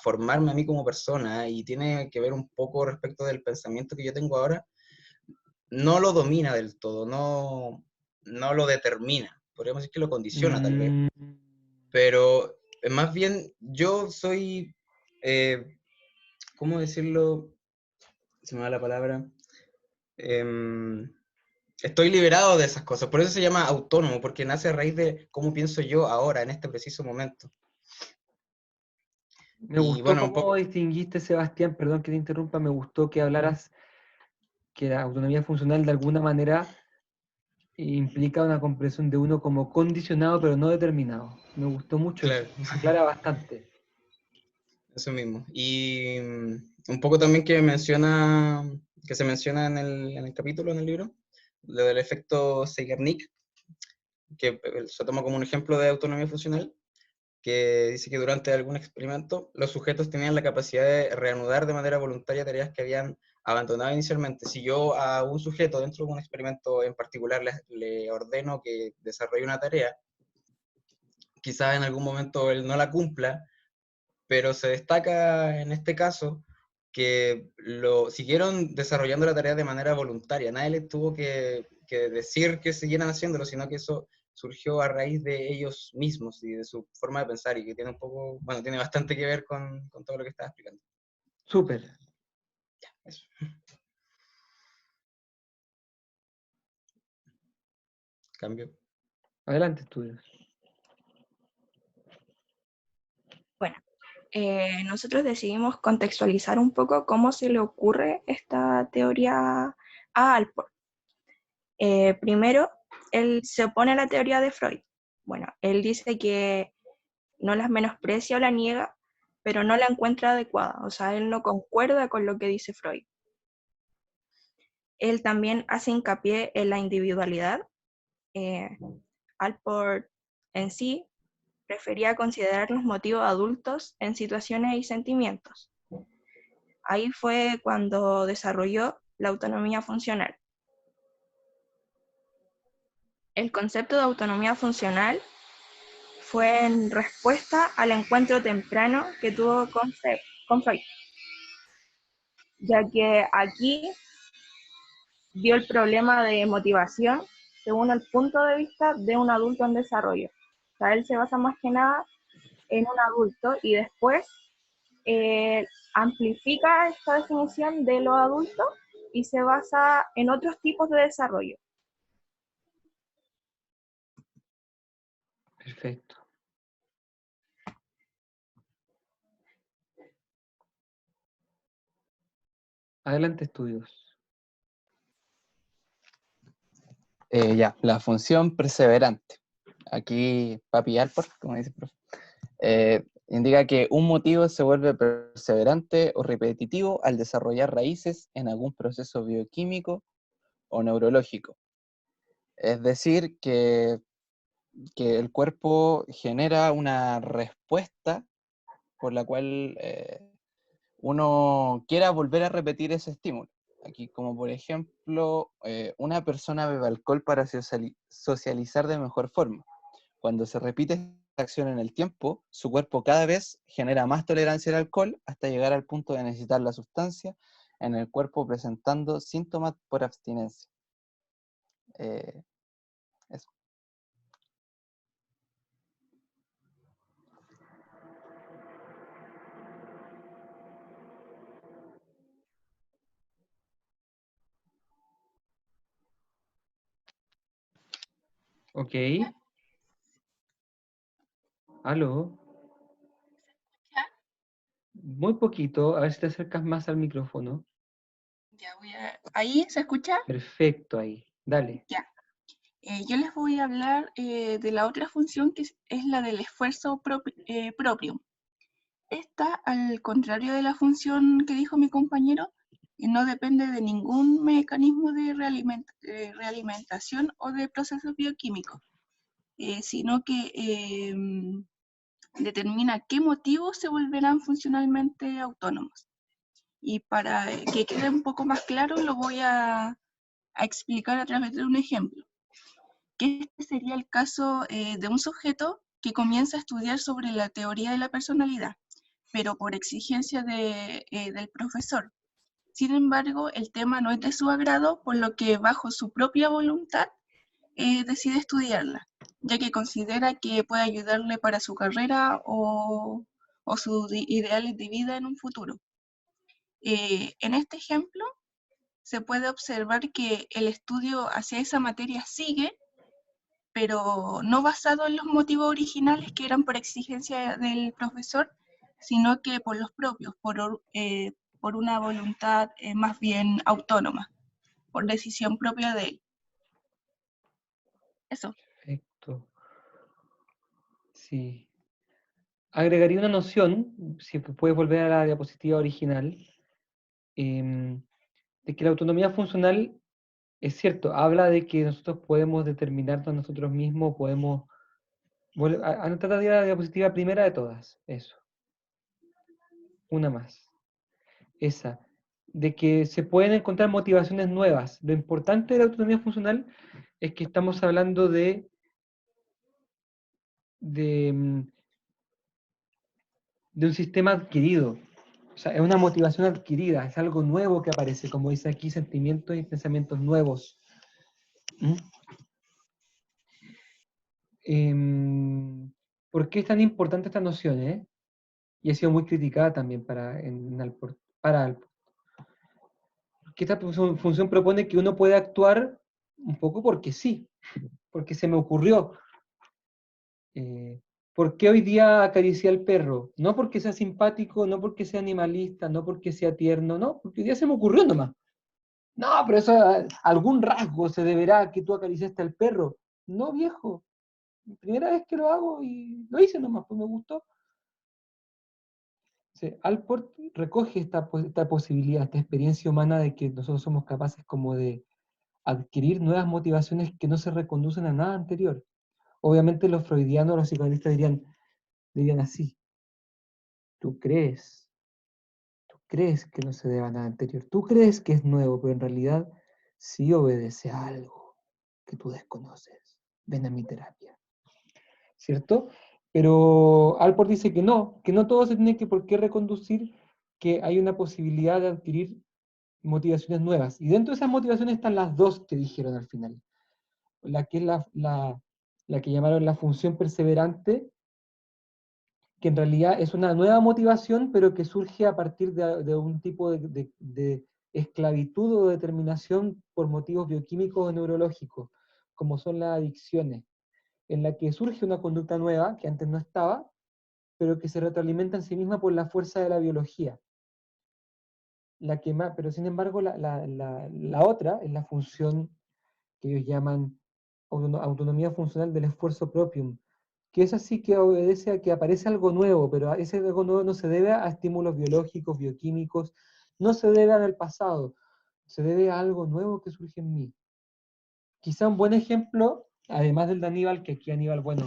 [SPEAKER 4] formarme a mí como persona y tiene que ver un poco respecto del pensamiento que yo tengo ahora, no lo domina del todo, no lo determina. Podríamos decir que lo condiciona tal vez. Pero más bien yo soy, ¿cómo decirlo? Se me va la palabra. Estoy liberado de esas cosas, por eso se llama autónomo, porque nace a raíz de cómo pienso yo ahora, en este preciso momento.
[SPEAKER 1] Me gustó cómo distinguiste, Sebastián, perdón que te interrumpa, me gustó que hablaras que la autonomía funcional de alguna manera implica una comprensión de uno como condicionado pero no determinado. Me gustó mucho, claro. Eso, aclara bastante.
[SPEAKER 4] Eso mismo. Y un poco también que se menciona en el capítulo, en el libro, lo del efecto Zeigarnik, que se toma como un ejemplo de autonomía funcional, que dice que durante algún experimento los sujetos tenían la capacidad de reanudar de manera voluntaria tareas que habían abandonado inicialmente. Si yo a un sujeto dentro de un experimento en particular le ordeno que desarrolle una tarea, quizás en algún momento él no la cumpla, pero se destaca en este caso que lo siguieron desarrollando la tarea de manera voluntaria. Nadie les tuvo que decir que siguieran haciéndolo, sino que eso surgió a raíz de ellos mismos y de su forma de pensar, y que tiene un poco, bueno, tiene bastante que ver con todo lo que estaba explicando.
[SPEAKER 1] Súper.
[SPEAKER 4] Ya, eso. Cambio.
[SPEAKER 1] Adelante, estudios.
[SPEAKER 7] Bueno, nosotros decidimos contextualizar un poco cómo se le ocurre esta teoría a Allport. Primero, él se opone a la teoría de Freud. Bueno, él dice que no las menosprecia o la niega, pero no la encuentra adecuada, o sea, él no concuerda con lo que dice Freud. Él también hace hincapié en la individualidad. Allport en sí prefería considerar los motivos adultos en situaciones y sentimientos. Ahí fue cuando desarrolló la autonomía funcional. El concepto de autonomía funcional fue en respuesta al encuentro temprano que tuvo con Freud, ya que aquí vio el problema de motivación según el punto de vista de un adulto en desarrollo. O sea, él se basa más que nada en un adulto y después amplifica esta definición de lo adulto y se basa en otros tipos de desarrollo.
[SPEAKER 1] Perfecto. Adelante, estudios.
[SPEAKER 13] Ya, la función perseverante. Aquí, Papi Allport, como dice el profe, indica que un motivo se vuelve perseverante o repetitivo al desarrollar raíces en algún proceso bioquímico o neurológico. Es decir, que el cuerpo genera una respuesta por la cual uno quiera volver a repetir ese estímulo. Aquí, como por ejemplo, una persona bebe alcohol para socializar de mejor forma. Cuando se repite esta acción en el tiempo, su cuerpo cada vez genera más tolerancia al alcohol hasta llegar al punto de necesitar la sustancia en el cuerpo presentando síntomas por abstinencia. Eso.
[SPEAKER 1] Ok. ¿Aló? Muy poquito, a ver si te acercas más al micrófono.
[SPEAKER 15] Ya ¿Ahí se escucha?
[SPEAKER 1] Perfecto, ahí. Dale.
[SPEAKER 15] Ya. Yo les voy a hablar de la otra función que es la del esfuerzo propio. Esta, al contrario de la función que dijo mi compañero, no depende de ningún mecanismo de realimentación o de procesos bioquímicos, sino que determina qué motivos se volverán funcionalmente autónomos. Y para que quede un poco más claro, lo voy a explicar a través de un ejemplo. Que este sería el caso de un sujeto que comienza a estudiar sobre la teoría de la personalidad, pero por exigencia del profesor. Sin embargo, el tema no es de su agrado, por lo que bajo su propia voluntad decide estudiarla, ya que considera que puede ayudarle para su carrera o sus ideales de vida en un futuro. En este ejemplo, se puede observar que el estudio hacia esa materia sigue, pero no basado en los motivos originales que eran por exigencia del profesor, sino que por los propios, por una voluntad más bien autónoma, por decisión propia de él. Eso.
[SPEAKER 1] Perfecto. Sí. Agregaría una noción, si puedes volver a la diapositiva original, de que la autonomía funcional, es cierto, habla de que nosotros podemos determinarnos nosotros mismos, podemos... Anotar la diapositiva primera de todas, eso. Una más. Esa. De que se pueden encontrar motivaciones nuevas. Lo importante de la autonomía funcional es que estamos hablando de un sistema adquirido. O sea, es una motivación adquirida, es algo nuevo que aparece, como dice aquí, sentimientos y pensamientos nuevos. ¿Por qué es tan importante esta noción? Y ha sido muy criticada también para Allport. Porque esta función propone que uno puede actuar un poco porque sí, porque se me ocurrió. ¿Por qué hoy día acaricié al perro? No porque sea simpático, no porque sea animalista, no porque sea tierno, no, porque hoy día se me ocurrió nomás. No, pero eso, algún rasgo se deberá a que tú acariciaste al perro. No, viejo. Primera vez que lo hago y lo hice nomás, pues me gustó. Sí, Allport recoge esta posibilidad, esta experiencia humana de que nosotros somos capaces como de adquirir nuevas motivaciones que no se reconducen a nada anterior. Obviamente los freudianos, los psicoanalistas dirían así. Tú crees que no se debe a nada anterior. Tú crees que es nuevo, pero en realidad sí obedece a algo que tú desconoces. Ven a mi terapia. ¿Cierto? Pero Alport dice que no todo se tiene por qué reconducir, que hay una posibilidad de adquirir motivaciones nuevas. Y dentro de esas motivaciones están las dos que dijeron al final. La que es la que llamaron la función perseverante, que en realidad es una nueva motivación, pero que surge a partir de un tipo de esclavitud o determinación por motivos bioquímicos o neurológicos, como son las adicciones, en la que surge una conducta nueva, que antes no estaba, pero que se retroalimenta en sí misma por la fuerza de la biología. Pero sin embargo, la otra es la función que ellos llaman autonomía funcional del esfuerzo propium, que es así que obedece a que aparece algo nuevo, pero ese algo nuevo no se debe a estímulos biológicos, bioquímicos, no se debe al pasado, se debe a algo nuevo que surge en mí. Quizá un buen ejemplo, además del de Aníbal, que aquí Aníbal, bueno,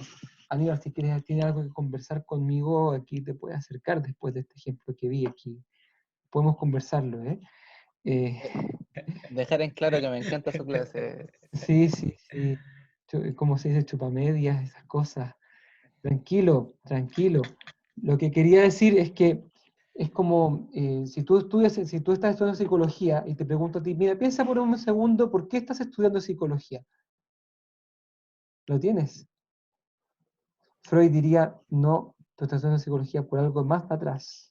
[SPEAKER 1] Aníbal, si quieres, tiene algo que conversar conmigo, aquí te puedes acercar después de este ejemplo que vi aquí. Podemos conversarlo, ¿eh?
[SPEAKER 13] Dejar en claro que me encanta su clase.
[SPEAKER 1] Sí. ¿Cómo se dice? Chupamedias, esas cosas. Tranquilo. Lo que quería decir es que es como, si tú estás estudiando psicología y te pregunto a ti, mira, piensa por un segundo, ¿por qué estás estudiando psicología? ¿Lo tienes? Freud diría, no, tú estás estudiando psicología por algo más para atrás.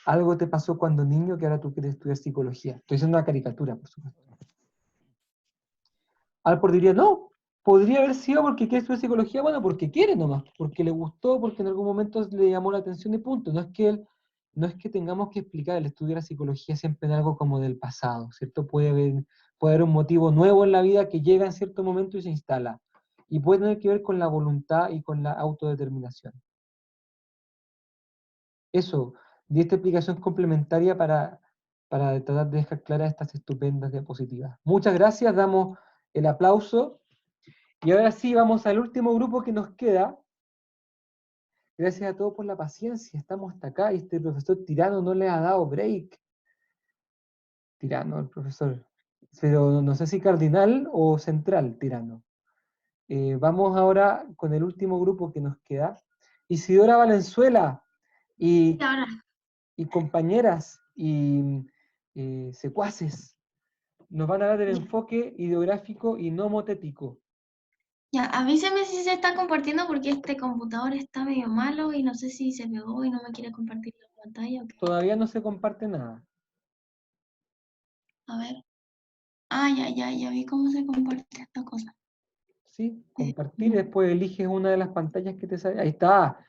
[SPEAKER 1] Algo te pasó cuando niño que ahora tú quieres estudiar psicología. Estoy haciendo una caricatura, por supuesto. Alport diría, no, podría haber sido porque quiere estudiar psicología, bueno, porque quiere nomás, porque le gustó, porque en algún momento le llamó la atención y punto. No es que tengamos que explicar el estudio de la psicología siempre en algo como del pasado, ¿cierto? Puede haber un motivo nuevo en la vida que llega en cierto momento y se instala. Y puede tener que ver con la voluntad y con la autodeterminación. Eso, di esta explicación complementaria para tratar de dejar claras estas estupendas diapositivas. Muchas gracias, damos el aplauso. Y ahora sí, vamos al último grupo que nos queda. Gracias a todos por la paciencia, estamos hasta acá y este profesor tirano no le ha dado break. Tirano, el profesor. Pero no sé si cardinal o central, tirano. Vamos ahora con el último grupo que nos queda. Isidora Valenzuela y compañeras y secuaces nos van a dar el enfoque ideográfico y nomotético.
[SPEAKER 12] Ya, avíseme si se está compartiendo porque este computador está medio malo y no sé si se pegó y no me quiere compartir la pantalla o qué.
[SPEAKER 1] Todavía no se comparte nada.
[SPEAKER 12] A ver. Ah, ya vi cómo se comparte esta cosa.
[SPEAKER 1] Sí, compartir, después eliges una de las pantallas que te sale. Ahí está.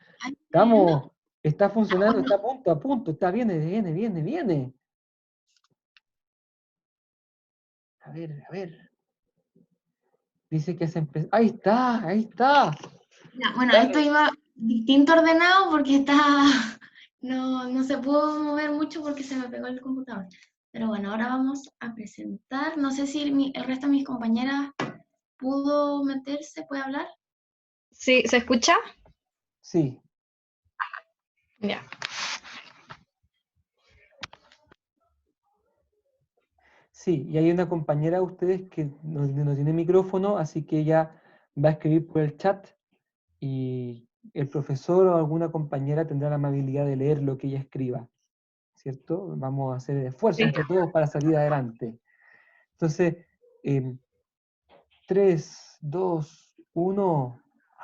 [SPEAKER 1] Estamos, está funcionando, está a punto, está, viene. A ver. Dice que se empezó. Ahí está.
[SPEAKER 12] Ya, bueno, esto iba distinto ordenado porque no se pudo mover mucho porque se me pegó el computador. Pero bueno, ahora vamos a presentar. No sé si el resto de mis compañeras pudo meterse, ¿puede hablar?
[SPEAKER 18] Sí, ¿se escucha?
[SPEAKER 1] Sí.
[SPEAKER 18] Ya.
[SPEAKER 1] Sí, y hay una compañera de ustedes que no tiene micrófono, así que ella va a escribir por el chat y el profesor o alguna compañera tendrá la amabilidad de leer lo que ella escriba, ¿cierto? Vamos a hacer el esfuerzo entre todos para salir adelante. Entonces, 3, 2, 1,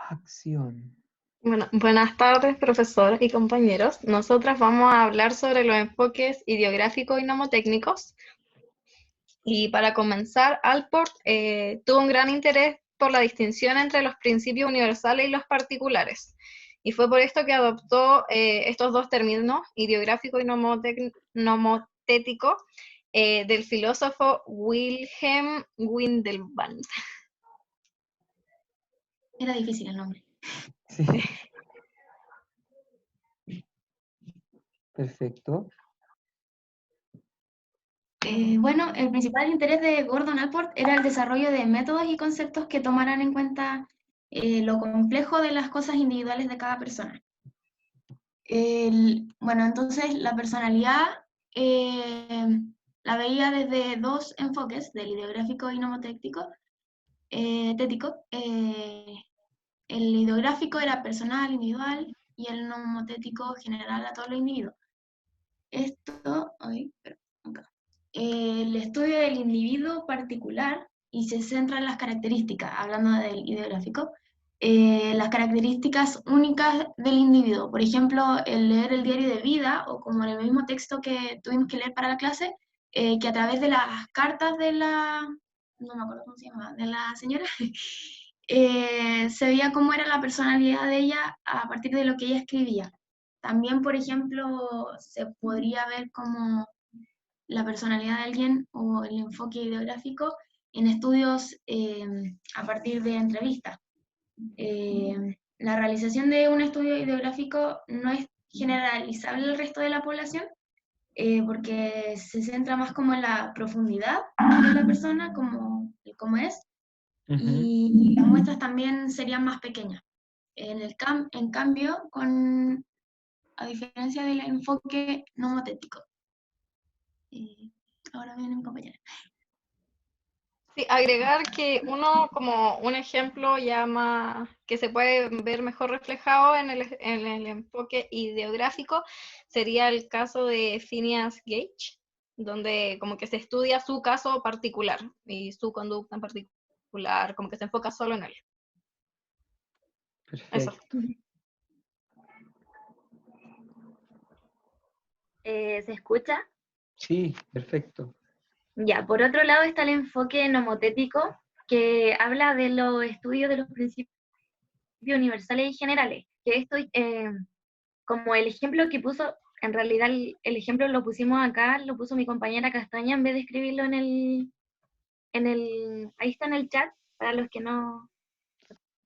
[SPEAKER 1] acción.
[SPEAKER 18] Bueno, buenas tardes, profesor y compañeros. Nosotras vamos a hablar sobre los enfoques ideográficos y nomotécnicos. Y para comenzar, Alport tuvo un gran interés por la distinción entre los principios universales y los particulares. Y fue por esto que adoptó estos dos términos, ideográfico y nomotético, del filósofo Wilhelm Windelband.
[SPEAKER 12] Era difícil el nombre.
[SPEAKER 1] Sí. Perfecto.
[SPEAKER 12] Bueno, el principal interés de Gordon Allport era el desarrollo de métodos y conceptos que tomaran en cuenta lo complejo de las cosas individuales de cada persona. Bueno, entonces la personalidad la veía desde dos enfoques, del ideográfico y nomotético. El ideográfico era personal, individual, y el nomotético general a todos los individuos. El estudio del individuo particular y se centra en las características, hablando del ideográfico, las características únicas del individuo. Por ejemplo, el leer el diario de vida, o como en el mismo texto que tuvimos que leer para la clase, que a través de las cartas de la, no me acuerdo cómo se llama, de la señora, se veía cómo era la personalidad de ella a partir de lo que ella escribía. También, por ejemplo, se podría ver como la personalidad de alguien o el enfoque ideográfico en estudios a partir de entrevistas. La realización de un estudio ideográfico no es generalizable al resto de la población, porque se centra más como en la profundidad de la persona, como es, y las muestras también serían más pequeñas. En cambio, a diferencia del enfoque nomotético. Ahora viene un compañero.
[SPEAKER 18] Sí, agregar que uno, como un ejemplo ya más, que se puede ver mejor reflejado en el enfoque ideográfico, sería el caso de Phineas Gage, donde como que se estudia su caso particular y su conducta en particular, como que se enfoca solo en él.
[SPEAKER 1] Perfecto.
[SPEAKER 18] Eso.
[SPEAKER 16] ¿Se escucha?
[SPEAKER 1] Sí, perfecto.
[SPEAKER 16] Ya, por otro lado está el enfoque nomotético, que habla de los estudios de los principios universales y generales, que esto, como el ejemplo que puso, en realidad el ejemplo lo pusimos acá, lo puso mi compañera Castaña, en vez de escribirlo ahí está en el chat, para los que no,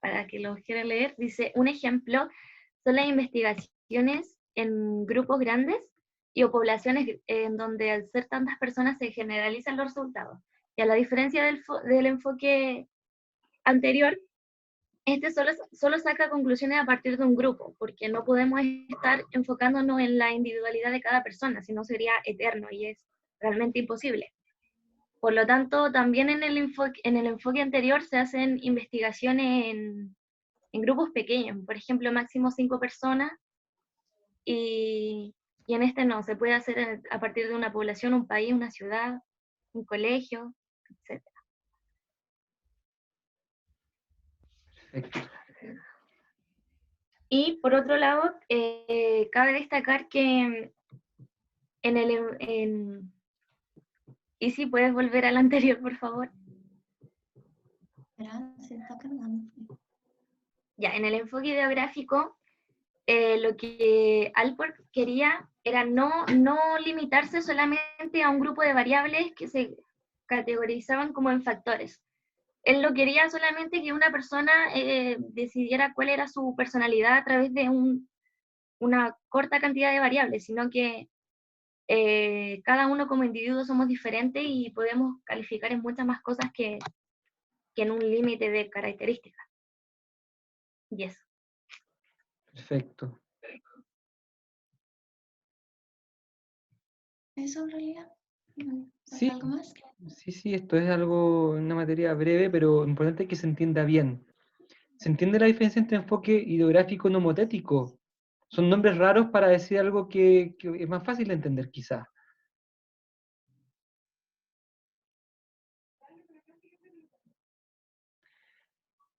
[SPEAKER 16] para que los quieran leer, dice, un ejemplo son las investigaciones en grupos grandes y o poblaciones en donde al ser tantas personas se generalizan los resultados. Y a la diferencia del enfoque anterior, este solo saca conclusiones a partir de un grupo, porque no podemos estar enfocándonos en la individualidad de cada persona, sino sería eterno y es realmente imposible. Por lo tanto, también en el enfoque anterior se hacen investigaciones en grupos pequeños, por ejemplo, máximo 5 personas, y en este no, se puede hacer a partir de una población, un país, una ciudad, un colegio, etc.
[SPEAKER 1] Perfecto.
[SPEAKER 16] Y por otro lado, cabe destacar que y si puedes volver al anterior, por favor.
[SPEAKER 12] Se está cargando.
[SPEAKER 16] Ya, en el enfoque ideográfico, lo que Allport quería era no limitarse solamente a un grupo de variables que se categorizaban como en factores. Él lo quería solamente que una persona decidiera cuál era su personalidad a través de una corta cantidad de variables, sino que cada uno como individuo somos diferentes y podemos calificar en muchas más cosas que en un límite de características. Y eso.
[SPEAKER 1] Perfecto.
[SPEAKER 12] ¿Eso en realidad?
[SPEAKER 1] Sí,
[SPEAKER 12] ¿Algo más?
[SPEAKER 1] sí, esto es algo, una materia breve, pero importante que se entienda bien. ¿Se entiende la diferencia entre enfoque ideográfico y nomotético? Son nombres raros para decir algo que es más fácil de entender, quizás.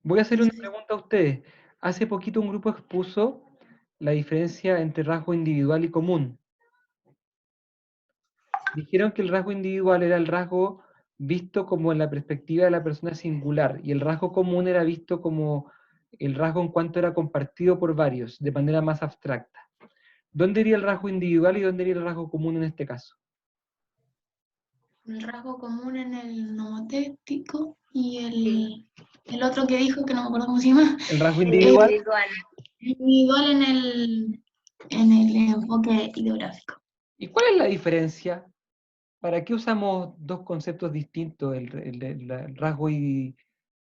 [SPEAKER 1] Voy a hacerle una pregunta a ustedes. Hace poquito un grupo expuso la diferencia entre rasgo individual y común. Dijeron que el rasgo individual era el rasgo visto como en la perspectiva de la persona singular, y el rasgo común era visto como el rasgo en cuanto era compartido por varios, de manera más abstracta. ¿Dónde iría el rasgo individual y dónde iría el rasgo común en este caso?
[SPEAKER 12] El rasgo común en el nomotético y el otro que dijo, que no me acuerdo cómo se llama.
[SPEAKER 1] ¿El rasgo individual?
[SPEAKER 12] Individual en el enfoque ideográfico.
[SPEAKER 1] ¿Y cuál es la diferencia? ¿Para qué usamos dos conceptos distintos, el rasgo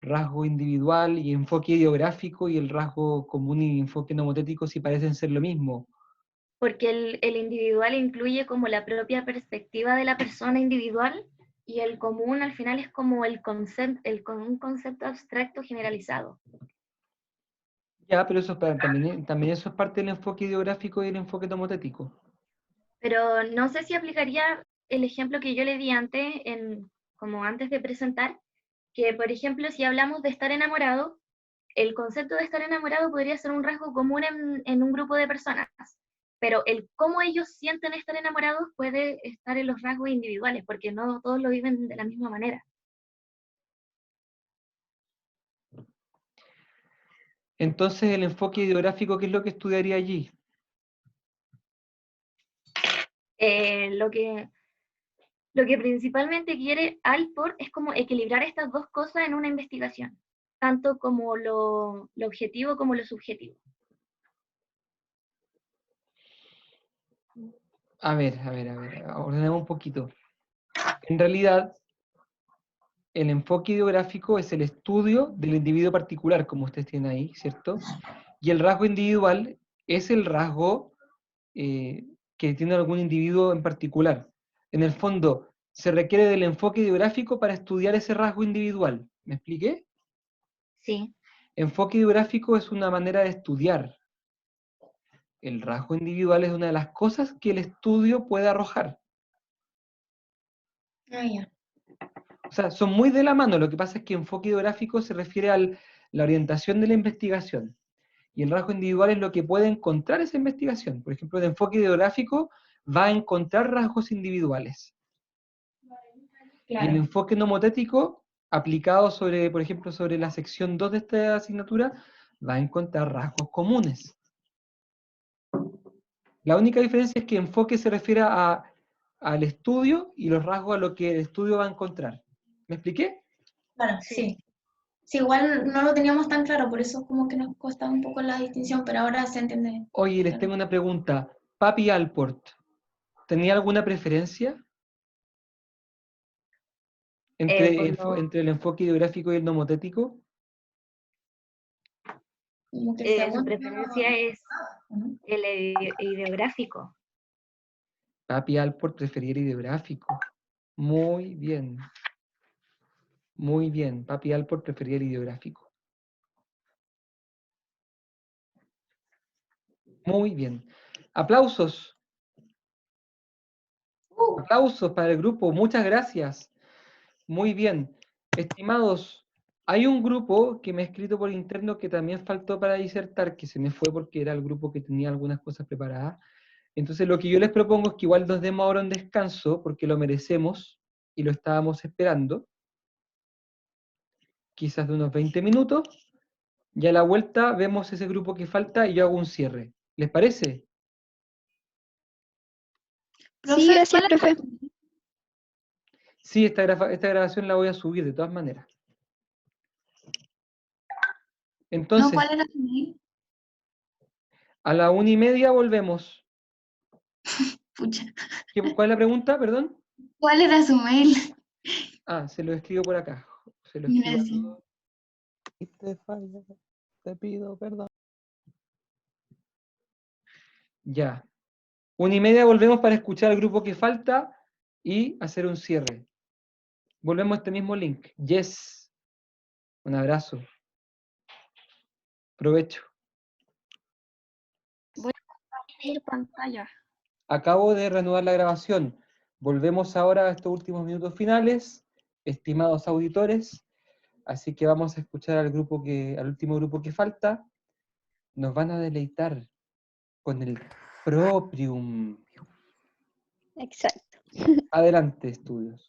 [SPEAKER 1] rasgo individual y enfoque ideográfico y el rasgo común y enfoque nomotético si parecen ser lo mismo?
[SPEAKER 16] Porque el individual incluye como la propia perspectiva de la persona individual y el común al final es como un concepto abstracto generalizado.
[SPEAKER 1] Ya, pero eso también eso es parte del enfoque ideográfico y el enfoque nomotético.
[SPEAKER 16] Pero no sé si aplicaría el ejemplo que yo le di antes, como antes de presentar, que por ejemplo si hablamos de estar enamorado, el concepto de estar enamorado podría ser un rasgo común en un grupo de personas, pero el cómo ellos sienten estar enamorados puede estar en los rasgos individuales, porque no todos lo viven de la misma manera.
[SPEAKER 1] Entonces, el enfoque ideográfico, ¿qué es lo que estudiaría allí?
[SPEAKER 16] Lo que principalmente quiere Alport es como equilibrar estas dos cosas en una investigación, tanto como lo objetivo como lo subjetivo.
[SPEAKER 1] A ver, ordenemos un poquito. En realidad, el enfoque ideográfico es el estudio del individuo particular, como ustedes tienen ahí, ¿cierto? Y el rasgo individual es el rasgo que tiene algún individuo en particular. En el fondo, se requiere del enfoque ideográfico para estudiar ese rasgo individual. ¿Me expliqué?
[SPEAKER 16] Sí.
[SPEAKER 1] Enfoque ideográfico es una manera de estudiar. El rasgo individual es una de las cosas que el estudio puede arrojar.
[SPEAKER 12] Ah, ya.
[SPEAKER 1] O sea, son muy de la mano. Lo que pasa es que enfoque ideográfico se refiere a la orientación de la investigación. Y el rasgo individual es lo que puede encontrar esa investigación. Por ejemplo, el enfoque ideográfico va a encontrar rasgos individuales.
[SPEAKER 12] Claro.
[SPEAKER 1] Y el enfoque nomotético, aplicado sobre, por ejemplo, sobre la sección 2 de esta asignatura, va a encontrar rasgos comunes. La única diferencia es que enfoque se refiere al estudio y los rasgos a lo que el estudio va a encontrar. ¿Me expliqué?
[SPEAKER 12] Claro, sí. Sí, igual no lo teníamos tan claro, por eso como que nos costaba un poco la distinción, pero ahora se entiende.
[SPEAKER 1] Oye, les tengo una pregunta. Papi Alport, ¿tenía alguna preferencia entre el enfoque ideográfico y el nomotético?
[SPEAKER 16] Su preferencia es el ideográfico.
[SPEAKER 1] Papi Alport prefería el ideográfico. Muy bien. Muy bien. Papi Alport prefería el ideográfico. Muy bien. Aplausos. Aplausos para el grupo. Muchas gracias. Muy bien. Estimados, hay un grupo que me ha escrito por interno que también faltó para disertar, que se me fue porque era el grupo que tenía algunas cosas preparadas. Entonces lo que yo les propongo es que igual nos demos ahora un descanso, porque lo merecemos y lo estábamos esperando. Quizás de unos 20 minutos. Y a la vuelta vemos ese grupo que falta y yo hago un cierre. ¿Les parece?
[SPEAKER 11] Sí, gracias, profe.
[SPEAKER 1] Sí, esta grabación la voy a subir de todas maneras. Entonces,
[SPEAKER 12] ¿cuál era tu mail?
[SPEAKER 1] a la 1:30 volvemos.
[SPEAKER 12] Pucha.
[SPEAKER 1] ¿Cuál es la pregunta, perdón?
[SPEAKER 12] ¿Cuál era su mail?
[SPEAKER 1] Ah, se lo escribo por acá. Se lo
[SPEAKER 12] Gracias.
[SPEAKER 1] escribo.
[SPEAKER 13] Te falla, te pido perdón.
[SPEAKER 1] Ya. 1:30 volvemos para escuchar al grupo que falta y hacer un cierre. Volvemos a este mismo link. Yes. Un abrazo. Provecho.
[SPEAKER 5] Voy a compartir pantalla.
[SPEAKER 1] Acabo de reanudar la grabación. Volvemos ahora a estos últimos minutos finales, estimados auditores. Así que vamos a escuchar al último grupo que falta. Nos van a deleitar con el Proprium.
[SPEAKER 11] Exacto.
[SPEAKER 1] Adelante, estudios.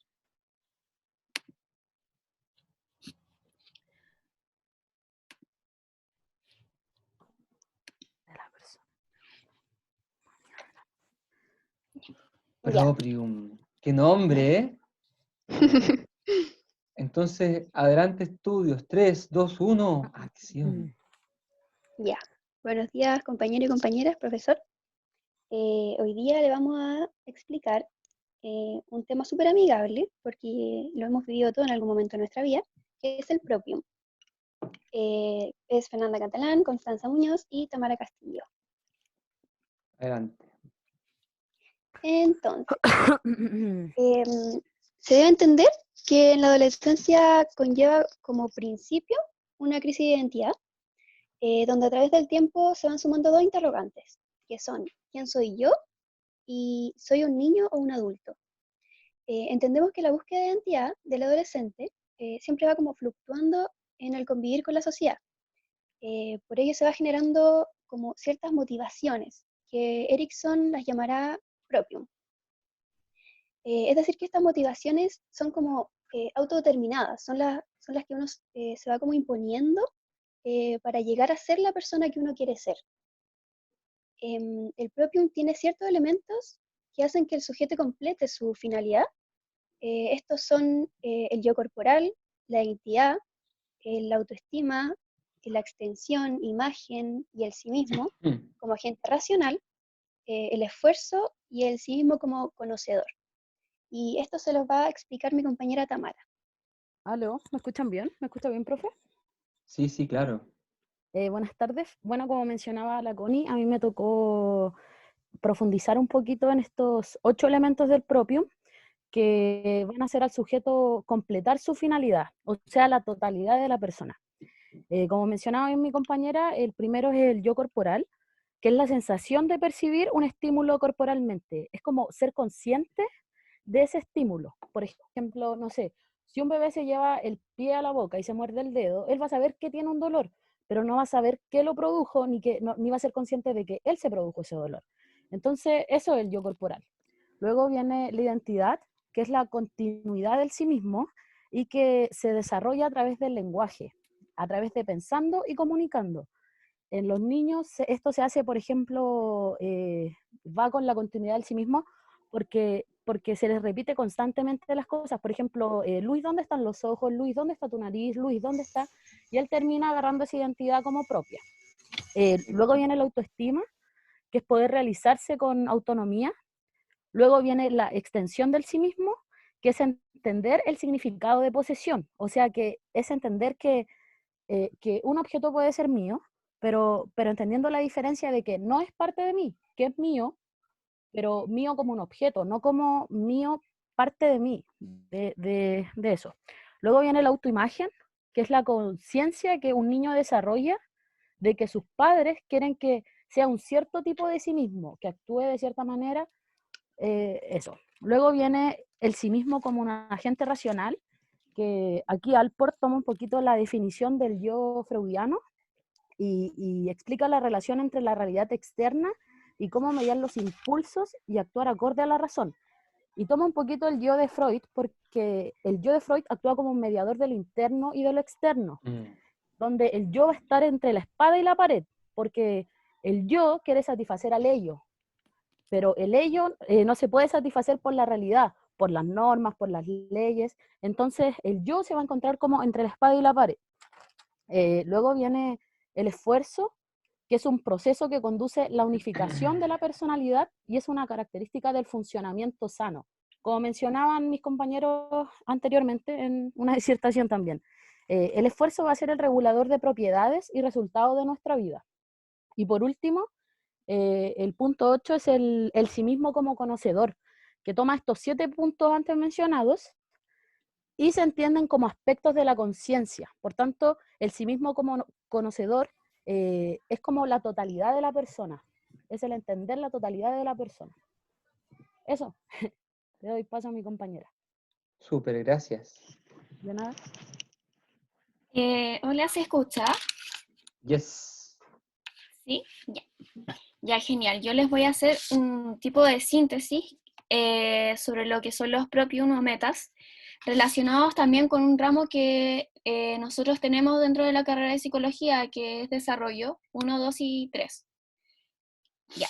[SPEAKER 1] Proprium. ¡Qué nombre, eh! Entonces, adelante, estudios. 3, 2, 1, acción.
[SPEAKER 11] Ya. Buenos días, compañeros y compañeras, profesor. Hoy día le vamos a explicar un tema súper amigable, porque lo hemos vivido todo en algún momento de nuestra vida, que es el Proprium.
[SPEAKER 17] es Fernanda Catalán, Constanza Muñoz y Tamara Castillo.
[SPEAKER 1] Adelante.
[SPEAKER 17] Entonces, se debe entender que en la adolescencia conlleva como principio una crisis de identidad, donde a través del tiempo se van sumando dos interrogantes, que son ¿quién soy yo? Y ¿soy un niño o un adulto? Entendemos que la búsqueda de identidad del adolescente siempre va como fluctuando en el convivir con la sociedad. Por ello se va generando como ciertas motivaciones, que Erikson las llamará propium. Es decir, que estas motivaciones son como autodeterminadas, son las que uno se va como imponiendo para llegar a ser la persona que uno quiere ser. El propium tiene ciertos elementos que hacen que el sujeto complete su finalidad. Estos son el yo corporal, la identidad, la autoestima, la extensión, imagen y el sí mismo como agente racional, el esfuerzo y el sí mismo como conocedor. Y esto se los va a explicar mi compañera Tamara.
[SPEAKER 19] ¿Aló? ¿Me escuchan bien? ¿Me escucha bien, profe?
[SPEAKER 1] Sí, sí, claro.
[SPEAKER 19] Buenas tardes. Bueno, como mencionaba la Connie, a mí me tocó profundizar un poquito en estos 8 elementos del propium que van a hacer al sujeto completar su finalidad, o sea, la totalidad de la persona. Como mencionaba bien mi compañera, el primero es el yo corporal, que es la sensación de percibir un estímulo corporalmente. Es como ser consciente de ese estímulo. Por ejemplo, no sé, si un bebé se lleva el pie a la boca y se muerde el dedo, él va a saber que tiene un dolor, pero no va a saber qué lo produjo, ni va a ser consciente de que él se produjo ese dolor. Entonces, eso es el yo corporal. Luego viene la identidad, que es la continuidad del sí mismo y que se desarrolla a través del lenguaje, a través de pensando y comunicando. En los niños esto se hace, por ejemplo, va con la continuidad del sí mismo porque se les repite constantemente las cosas. Por ejemplo, Luis, ¿dónde están los ojos? Luis, ¿dónde está tu nariz? Luis, ¿dónde está? Y él termina agarrando esa identidad como propia. Luego viene la autoestima, que es poder realizarse con autonomía. Luego viene la extensión del sí mismo, que es entender el significado de posesión. O sea, que es entender que un objeto puede ser mío, pero entendiendo la diferencia de que no es parte de mí, que es mío, pero mío como un objeto, no como mío parte de mí, de eso. Luego viene la autoimagen, que es la conciencia que un niño desarrolla de que sus padres quieren que sea un cierto tipo de sí mismo, que actúe de cierta manera, eso. Luego viene el sí mismo como un agente racional, que aquí Allport toma un poquito la definición del yo freudiano y explica la relación entre la realidad externa y cómo mediar los impulsos y actuar acorde a la razón. Y toma un poquito el yo de Freud, porque el yo de Freud actúa como un mediador de lo interno y de lo externo, donde el yo va a estar entre la espada y la pared, porque el yo quiere satisfacer al ello, pero el ello no se puede satisfacer por la realidad, por las normas, por las leyes. Entonces el yo se va a encontrar como entre la espada y la pared. Luego viene el esfuerzo, que es un proceso que conduce la unificación de la personalidad y es una característica del funcionamiento sano. Como mencionaban mis compañeros anteriormente en una disertación también, el esfuerzo va a ser el regulador de propiedades y resultados de nuestra vida. Y por último, el punto 8 es el sí mismo como conocedor, que toma estos 7 puntos antes mencionados y se entienden como aspectos de la conciencia. Por tanto, el sí mismo como conocedor es como la totalidad de la persona, es el entender la totalidad de la persona. Eso, le doy paso a mi compañera.
[SPEAKER 1] Súper, gracias.
[SPEAKER 19] De nada.
[SPEAKER 23] Hola, ¿se escucha?
[SPEAKER 1] Yes.
[SPEAKER 23] Sí, ya. Ya, genial. Yo les voy a hacer un tipo de síntesis sobre lo que son los propium o metas, relacionados también con un ramo que nosotros tenemos dentro de la carrera de psicología, que es desarrollo 1, 2 y 3. Ya.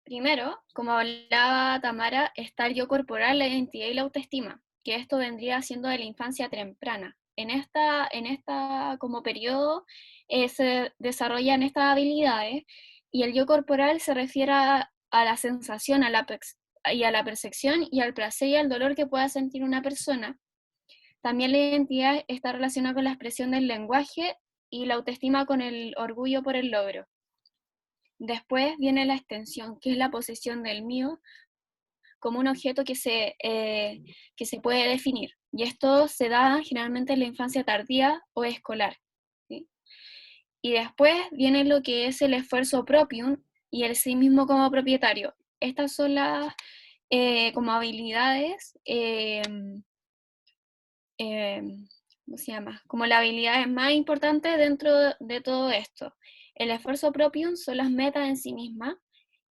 [SPEAKER 23] Primero, como hablaba Tamara, está el yo corporal, la identidad y la autoestima, que esto vendría siendo de la infancia temprana. En esta como periodo se desarrollan estas habilidades y el yo corporal se refiere a la sensación, y a la percepción y al placer y al dolor que pueda sentir una persona También la identidad está relacionada con la expresión del lenguaje y la autoestima con el orgullo por el logro. Después viene la extensión, que es la posesión del mío como un objeto que se puede definir. Y esto se da generalmente en la infancia tardía o escolar, ¿sí? Y después viene lo que es el esfuerzo propium y el sí mismo como propietario. Estas son las como habilidades, ¿cómo se llama? Como las habilidades más importantes dentro de todo esto. El esfuerzo propium son las metas en sí mismas,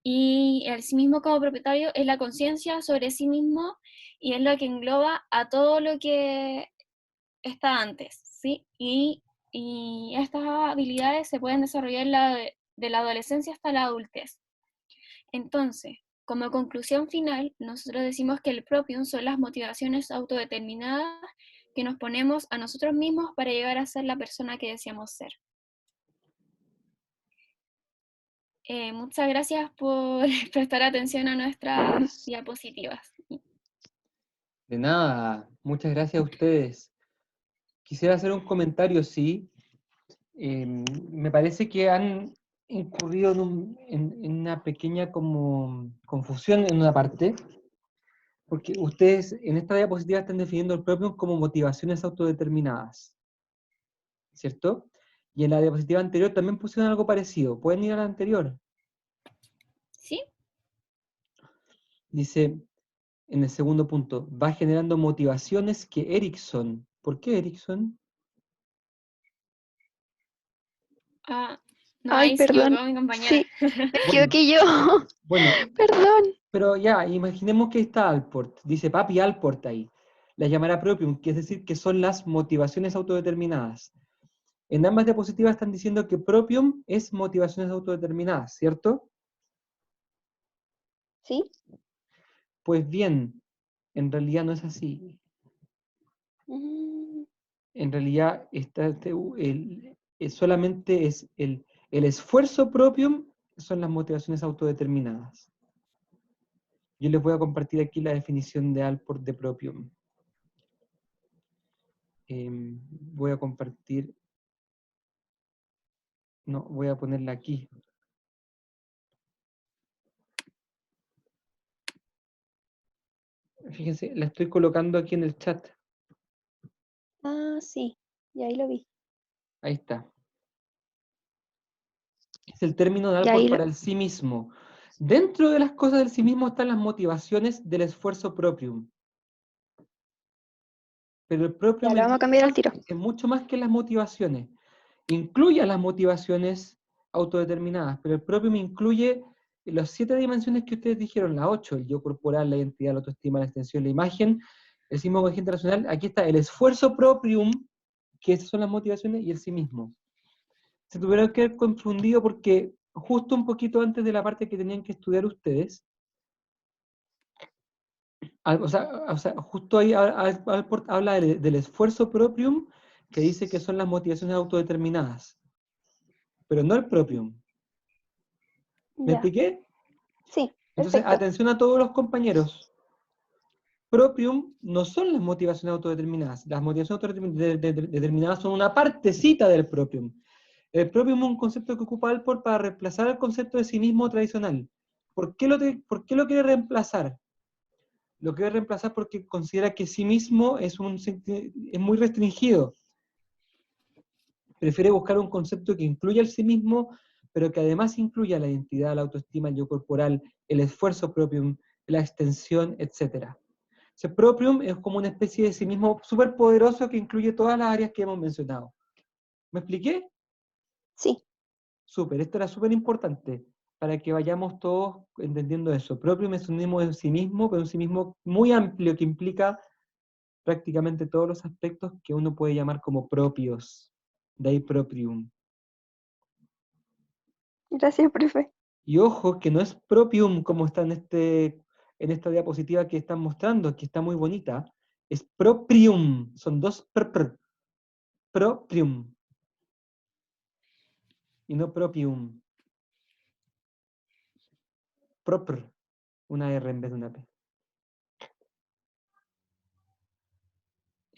[SPEAKER 23] y el sí mismo como propietario es la conciencia sobre sí mismo y es lo que engloba a todo lo que está antes, ¿sí? Y estas habilidades se pueden desarrollar de la adolescencia hasta la adultez. Entonces, como conclusión final, nosotros decimos que el propium son las motivaciones autodeterminadas que nos ponemos a nosotros mismos para llegar a ser la persona que deseamos ser. Muchas gracias por prestar atención a nuestras diapositivas.
[SPEAKER 1] De nada, muchas gracias a ustedes. Quisiera hacer un comentario, sí. Me parece que han incurrido en una pequeña como confusión en una parte, porque ustedes en esta diapositiva están definiendo el propio como motivaciones autodeterminadas, ¿cierto? Y en la diapositiva anterior también pusieron algo parecido. ¿Pueden ir a la anterior?
[SPEAKER 23] ¿Sí?
[SPEAKER 1] Dice, en el segundo punto, va generando motivaciones que Erikson. ¿Por qué Erikson?
[SPEAKER 23] No,
[SPEAKER 17] Ay,
[SPEAKER 23] ahí se
[SPEAKER 17] perdón.
[SPEAKER 23] equivocó mi compañera.
[SPEAKER 17] Sí, me equivoqué yo.
[SPEAKER 1] Bueno,
[SPEAKER 17] Perdón.
[SPEAKER 1] pero ya, imaginemos que está Alport. Dice papi Alport ahí. La llamará propium, que es decir, que son las motivaciones autodeterminadas. En ambas diapositivas están diciendo que propium es motivaciones autodeterminadas, ¿cierto?
[SPEAKER 17] Sí.
[SPEAKER 1] Pues bien, en realidad no es así. En realidad solamente es el esfuerzo propium, son las motivaciones autodeterminadas. Yo les voy a compartir aquí la definición de Alport de propium. Voy a compartir, no, voy a ponerla aquí. Fíjense, la estoy colocando aquí en el chat.
[SPEAKER 17] Ah, sí, y ahí lo vi.
[SPEAKER 1] Ahí está. Es el término de Alport para el sí mismo. Dentro de las cosas del sí mismo están las motivaciones del esfuerzo propium. Pero el propium
[SPEAKER 17] vamos a cambiar al tiro.
[SPEAKER 1] Es mucho más que las motivaciones. Incluye a las motivaciones autodeterminadas, pero el propium incluye las 7 dimensiones que ustedes dijeron, las 8, el yo corporal, la identidad, la autoestima, la extensión, la imagen, el sí mismo agente racional. Aquí está el esfuerzo propium, que esas son las motivaciones, y el sí mismo. Se tuvieron que haber confundido porque justo un poquito antes de la parte que tenían que estudiar ustedes, o sea, justo ahí Alport habla del esfuerzo propium, que dice que son las motivaciones autodeterminadas, pero no el propium. ¿Me expliqué?
[SPEAKER 17] Sí,
[SPEAKER 1] entonces,
[SPEAKER 17] perfecto.
[SPEAKER 1] atención a todos los compañeros. Propium no son las motivaciones autodeterminadas. Las motivaciones autodeterminadas son una partecita del propium. El propium es un concepto que ocupa Alport para reemplazar el concepto de sí mismo tradicional. ¿Por qué lo quiere reemplazar? Lo quiere reemplazar porque considera que sí mismo es muy restringido. Prefiere buscar un concepto que incluya el sí mismo, pero que además incluya la identidad, la autoestima, el yo corporal, el esfuerzo propium, la extensión, etc. Ese propium es como una especie de sí mismo súper poderoso que incluye todas las áreas que hemos mencionado. ¿Me expliqué?
[SPEAKER 17] Sí.
[SPEAKER 1] Súper, esto era súper importante para que vayamos todos entendiendo eso. Propium es un mismo en sí mismo, pero un sí mismo muy amplio que implica prácticamente todos los aspectos que uno puede llamar como propios. De ahí proprium.
[SPEAKER 17] Gracias, profe.
[SPEAKER 1] Y ojo, que no es propium como está en esta diapositiva que están mostrando, que está muy bonita. Es proprium. Son dos proprium. Y no propium. Propr. Una R en vez de una P.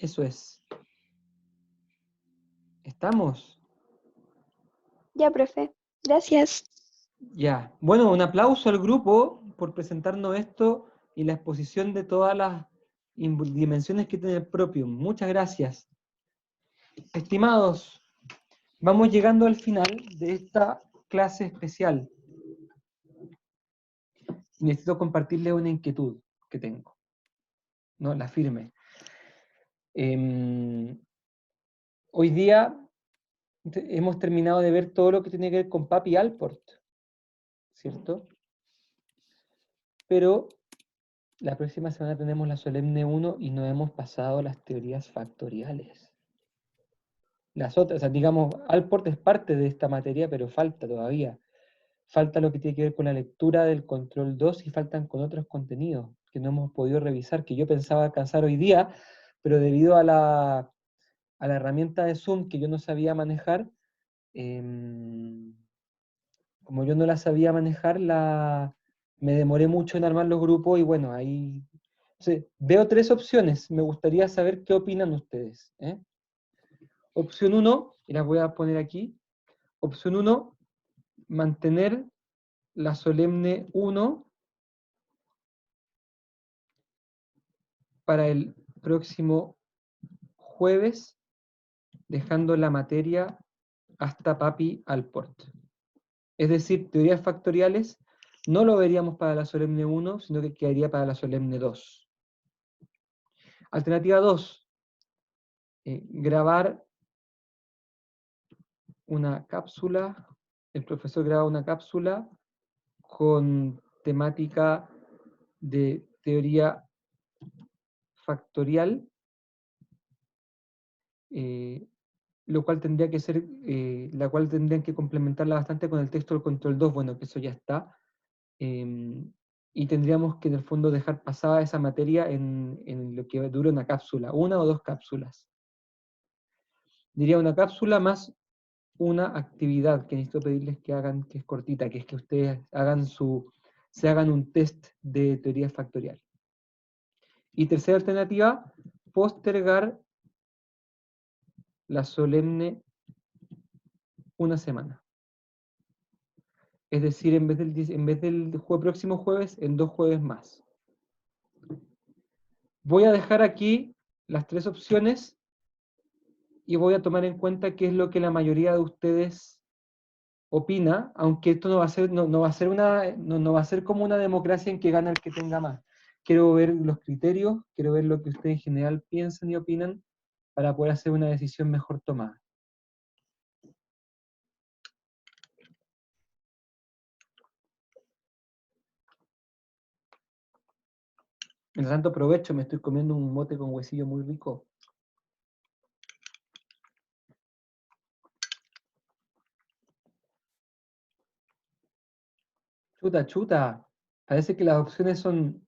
[SPEAKER 1] Eso es. ¿Estamos?
[SPEAKER 17] Ya, profe. Gracias.
[SPEAKER 1] Ya. Bueno, un aplauso al grupo por presentarnos esto y la exposición de todas las dimensiones que tiene el propio. Muchas gracias. Estimados, vamos llegando al final de esta clase especial. Necesito compartirles una inquietud que tengo. ¿No? La firme. Hoy día hemos terminado de ver todo lo que tiene que ver con Papi Alport, ¿cierto? Pero la próxima semana tenemos la Solemne 1 y no hemos pasado las teorías factoriales. Las otras, o sea, digamos, Alport es parte de esta materia, pero falta todavía. Falta lo que tiene que ver con la lectura del control 2 y faltan con otros contenidos que no hemos podido revisar, que yo pensaba alcanzar hoy día, pero debido a la herramienta de Zoom que yo no sabía manejar, como yo no la sabía manejar, me demoré mucho en armar los grupos y bueno, ahí... Entonces, veo 3 opciones, me gustaría saber qué opinan ustedes. Opción 1, y las voy a poner aquí. Opción 1, mantener la Solemne 1 para el próximo jueves, dejando la materia hasta Papi Alport. Es decir, teorías factoriales no lo veríamos para la Solemne 1, sino que quedaría para la Solemne 2. Alternativa 2, grabar una cápsula, el profesor graba una cápsula con temática de teoría factorial, lo cual tendría que ser, la cual tendrían que complementarla bastante con el texto del control 2, bueno, que eso ya está, y tendríamos que en el fondo dejar pasada esa materia en lo que dure una cápsula, 1 o 2 cápsulas. Diría una cápsula más una actividad que necesito pedirles que hagan, que es cortita, que es que ustedes se hagan un test de teoría factorial. Y tercera alternativa, postergar la Solemne una semana. Es decir, en vez del próximo jueves, en 2 jueves más. Voy a dejar aquí las 3 opciones y voy a tomar en cuenta qué es lo que la mayoría de ustedes opina, aunque esto no va a ser como una democracia en que gana el que tenga más. Quiero ver los criterios, quiero ver lo que ustedes en general piensan y opinan para poder hacer una decisión mejor tomada. Mientras tanto aprovecho, me estoy comiendo un mote con huesillo muy rico. Chuta, chuta. Parece que las opciones son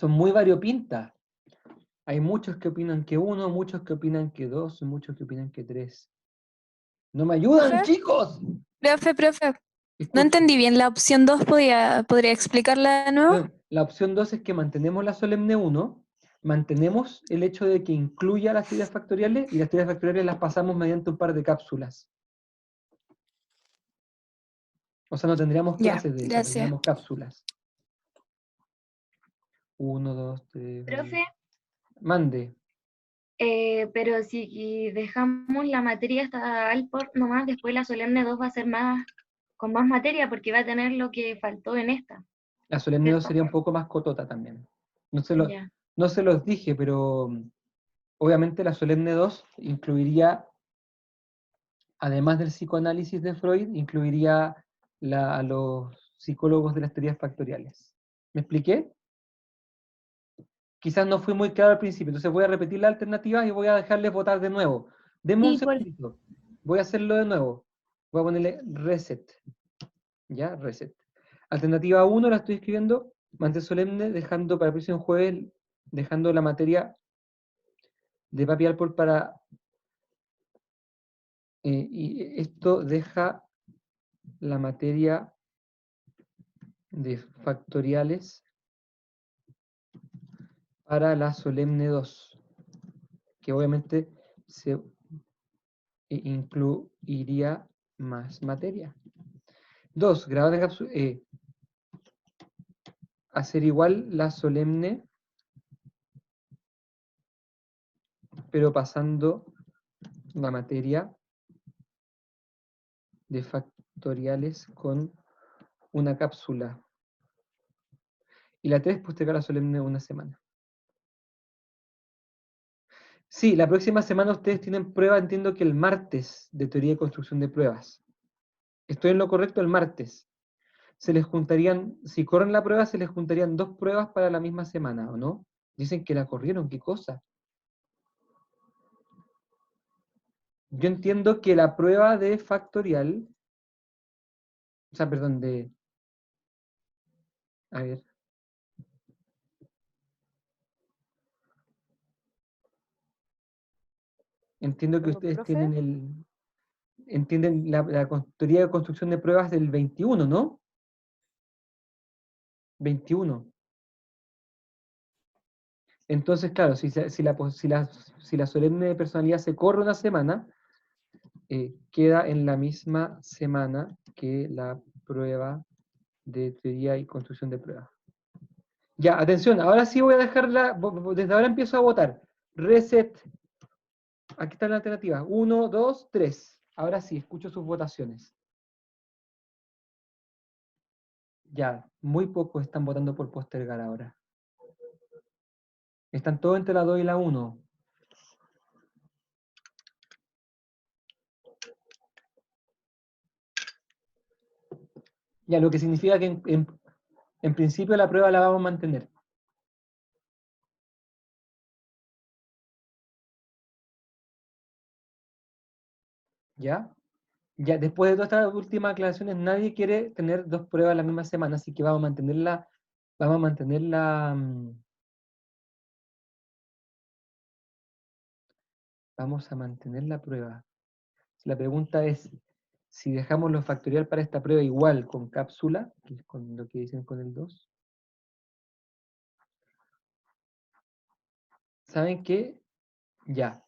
[SPEAKER 1] muy variopintas. Hay muchos que opinan que 1, muchos que opinan que 2, y muchos que opinan que 3. ¡No me ayudan,
[SPEAKER 2] ¿Profe?
[SPEAKER 1] chicos!
[SPEAKER 2] Profe. No entendí bien la opción 2, ¿podría explicarla de nuevo?
[SPEAKER 1] Bueno, la opción 2 es que mantenemos la Solemne 1, mantenemos el hecho de que incluya las teorías factoriales, y las teorías factoriales las pasamos mediante un par de cápsulas. O sea, no tendríamos clases de eso, tendríamos cápsulas. 1, 2, 3...
[SPEAKER 16] Profe,
[SPEAKER 1] Mande.
[SPEAKER 16] pero si dejamos la materia hasta Alport nomás, después la Solemne 2 va a ser con más materia porque va a tener lo que faltó en esta.
[SPEAKER 1] La Solemne 2 sería un poco más cotota también. No se los dije, pero obviamente la Solemne 2 incluiría, además del psicoanálisis de Freud, incluiría a los psicólogos de las teorías factoriales. ¿Me expliqué? Quizás no fui muy claro al principio, entonces voy a repetir la alternativa y voy a dejarles votar de nuevo. Denme un segundito. Voy a hacerlo de nuevo. Voy a ponerle reset. ¿Ya? Reset. Alternativa 1 la estoy escribiendo, mantener solemne, dejando para el próximo jueves, dejando la materia de Papi Alport para... y esto deja la materia de factoriales para la Solemne 2. que obviamente se incluiría más materia. 2. Grabar en cápsula. Hacer igual la solemne, pero pasando la materia de factoriales con una cápsula. Y la 3, postergar la solemne una semana. Sí, la próxima semana ustedes tienen prueba, entiendo que el martes, de teoría y construcción de pruebas. ¿Estoy en lo correcto? El martes. Se les juntarían, si corren la prueba, se les juntarían 2 pruebas para la misma semana, ¿o no? Dicen que la corrieron, ¿qué cosa? Yo entiendo que la prueba de factorial, o sea, perdón, a ver. Entiendo que ustedes
[SPEAKER 19] ¿Profe?
[SPEAKER 1] tienen entienden la teoría de construcción de pruebas del 21, ¿no? 21. Entonces, claro, si la solemne de personalidad se corre una semana, queda en la misma semana que la prueba de teoría y construcción de pruebas. Ya, atención, ahora sí voy a dejarla, desde ahora empiezo a votar. Reset. Aquí está la alternativa. 1, 2, 3. Ahora sí, escucho sus votaciones. Ya, muy pocos están votando por postergar ahora. Están todos entre la 2 y la 1. Ya, lo que significa que en principio la prueba la vamos a mantener. ¿Ya? Ya, después de todas estas últimas aclaraciones, nadie quiere tener 2 pruebas la misma semana, así que vamos a mantenerla, vamos a mantener la prueba. La pregunta es, si dejamos lo factorial para esta prueba igual con cápsula, que es con lo que dicen con el 2, ¿saben qué? Ya.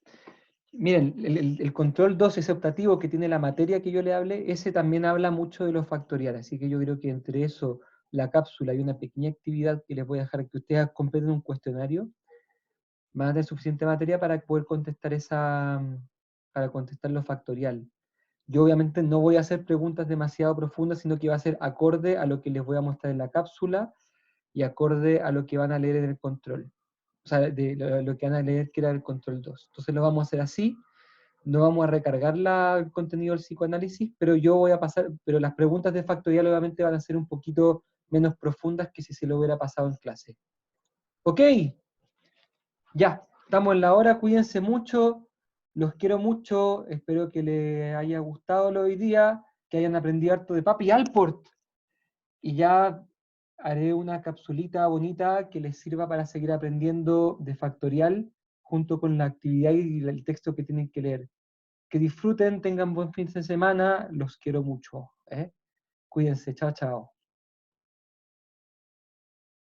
[SPEAKER 1] Miren, el control 2, ese optativo que tiene la materia que yo le hablé, ese también habla mucho de lo factorial, así que yo creo que entre eso, la cápsula y una pequeña actividad que les voy a dejar que ustedes completen un cuestionario, van a tener suficiente materia para poder contestar para contestar lo factorial. Yo obviamente no voy a hacer preguntas demasiado profundas, sino que va a ser acorde a lo que les voy a mostrar en la cápsula y acorde a lo que van a leer en el control. O sea, de lo que van a leer que era el control 2. Entonces lo vamos a hacer así. No vamos a recargar el contenido del psicoanálisis, pero yo voy a pasar, pero las preguntas de factorial obviamente van a ser un poquito menos profundas que si se lo hubiera pasado en clase. ¿Ok? Ya, estamos en la hora, cuídense mucho, los quiero mucho, espero que les haya gustado lo de hoy día, que hayan aprendido harto de Papi Alport, y ya haré una capsulita bonita que les sirva para seguir aprendiendo de factorial, junto con la actividad y el texto que tienen que leer. Que disfruten, tengan buen fin de semana, los quiero mucho. Cuídense, chao, chao.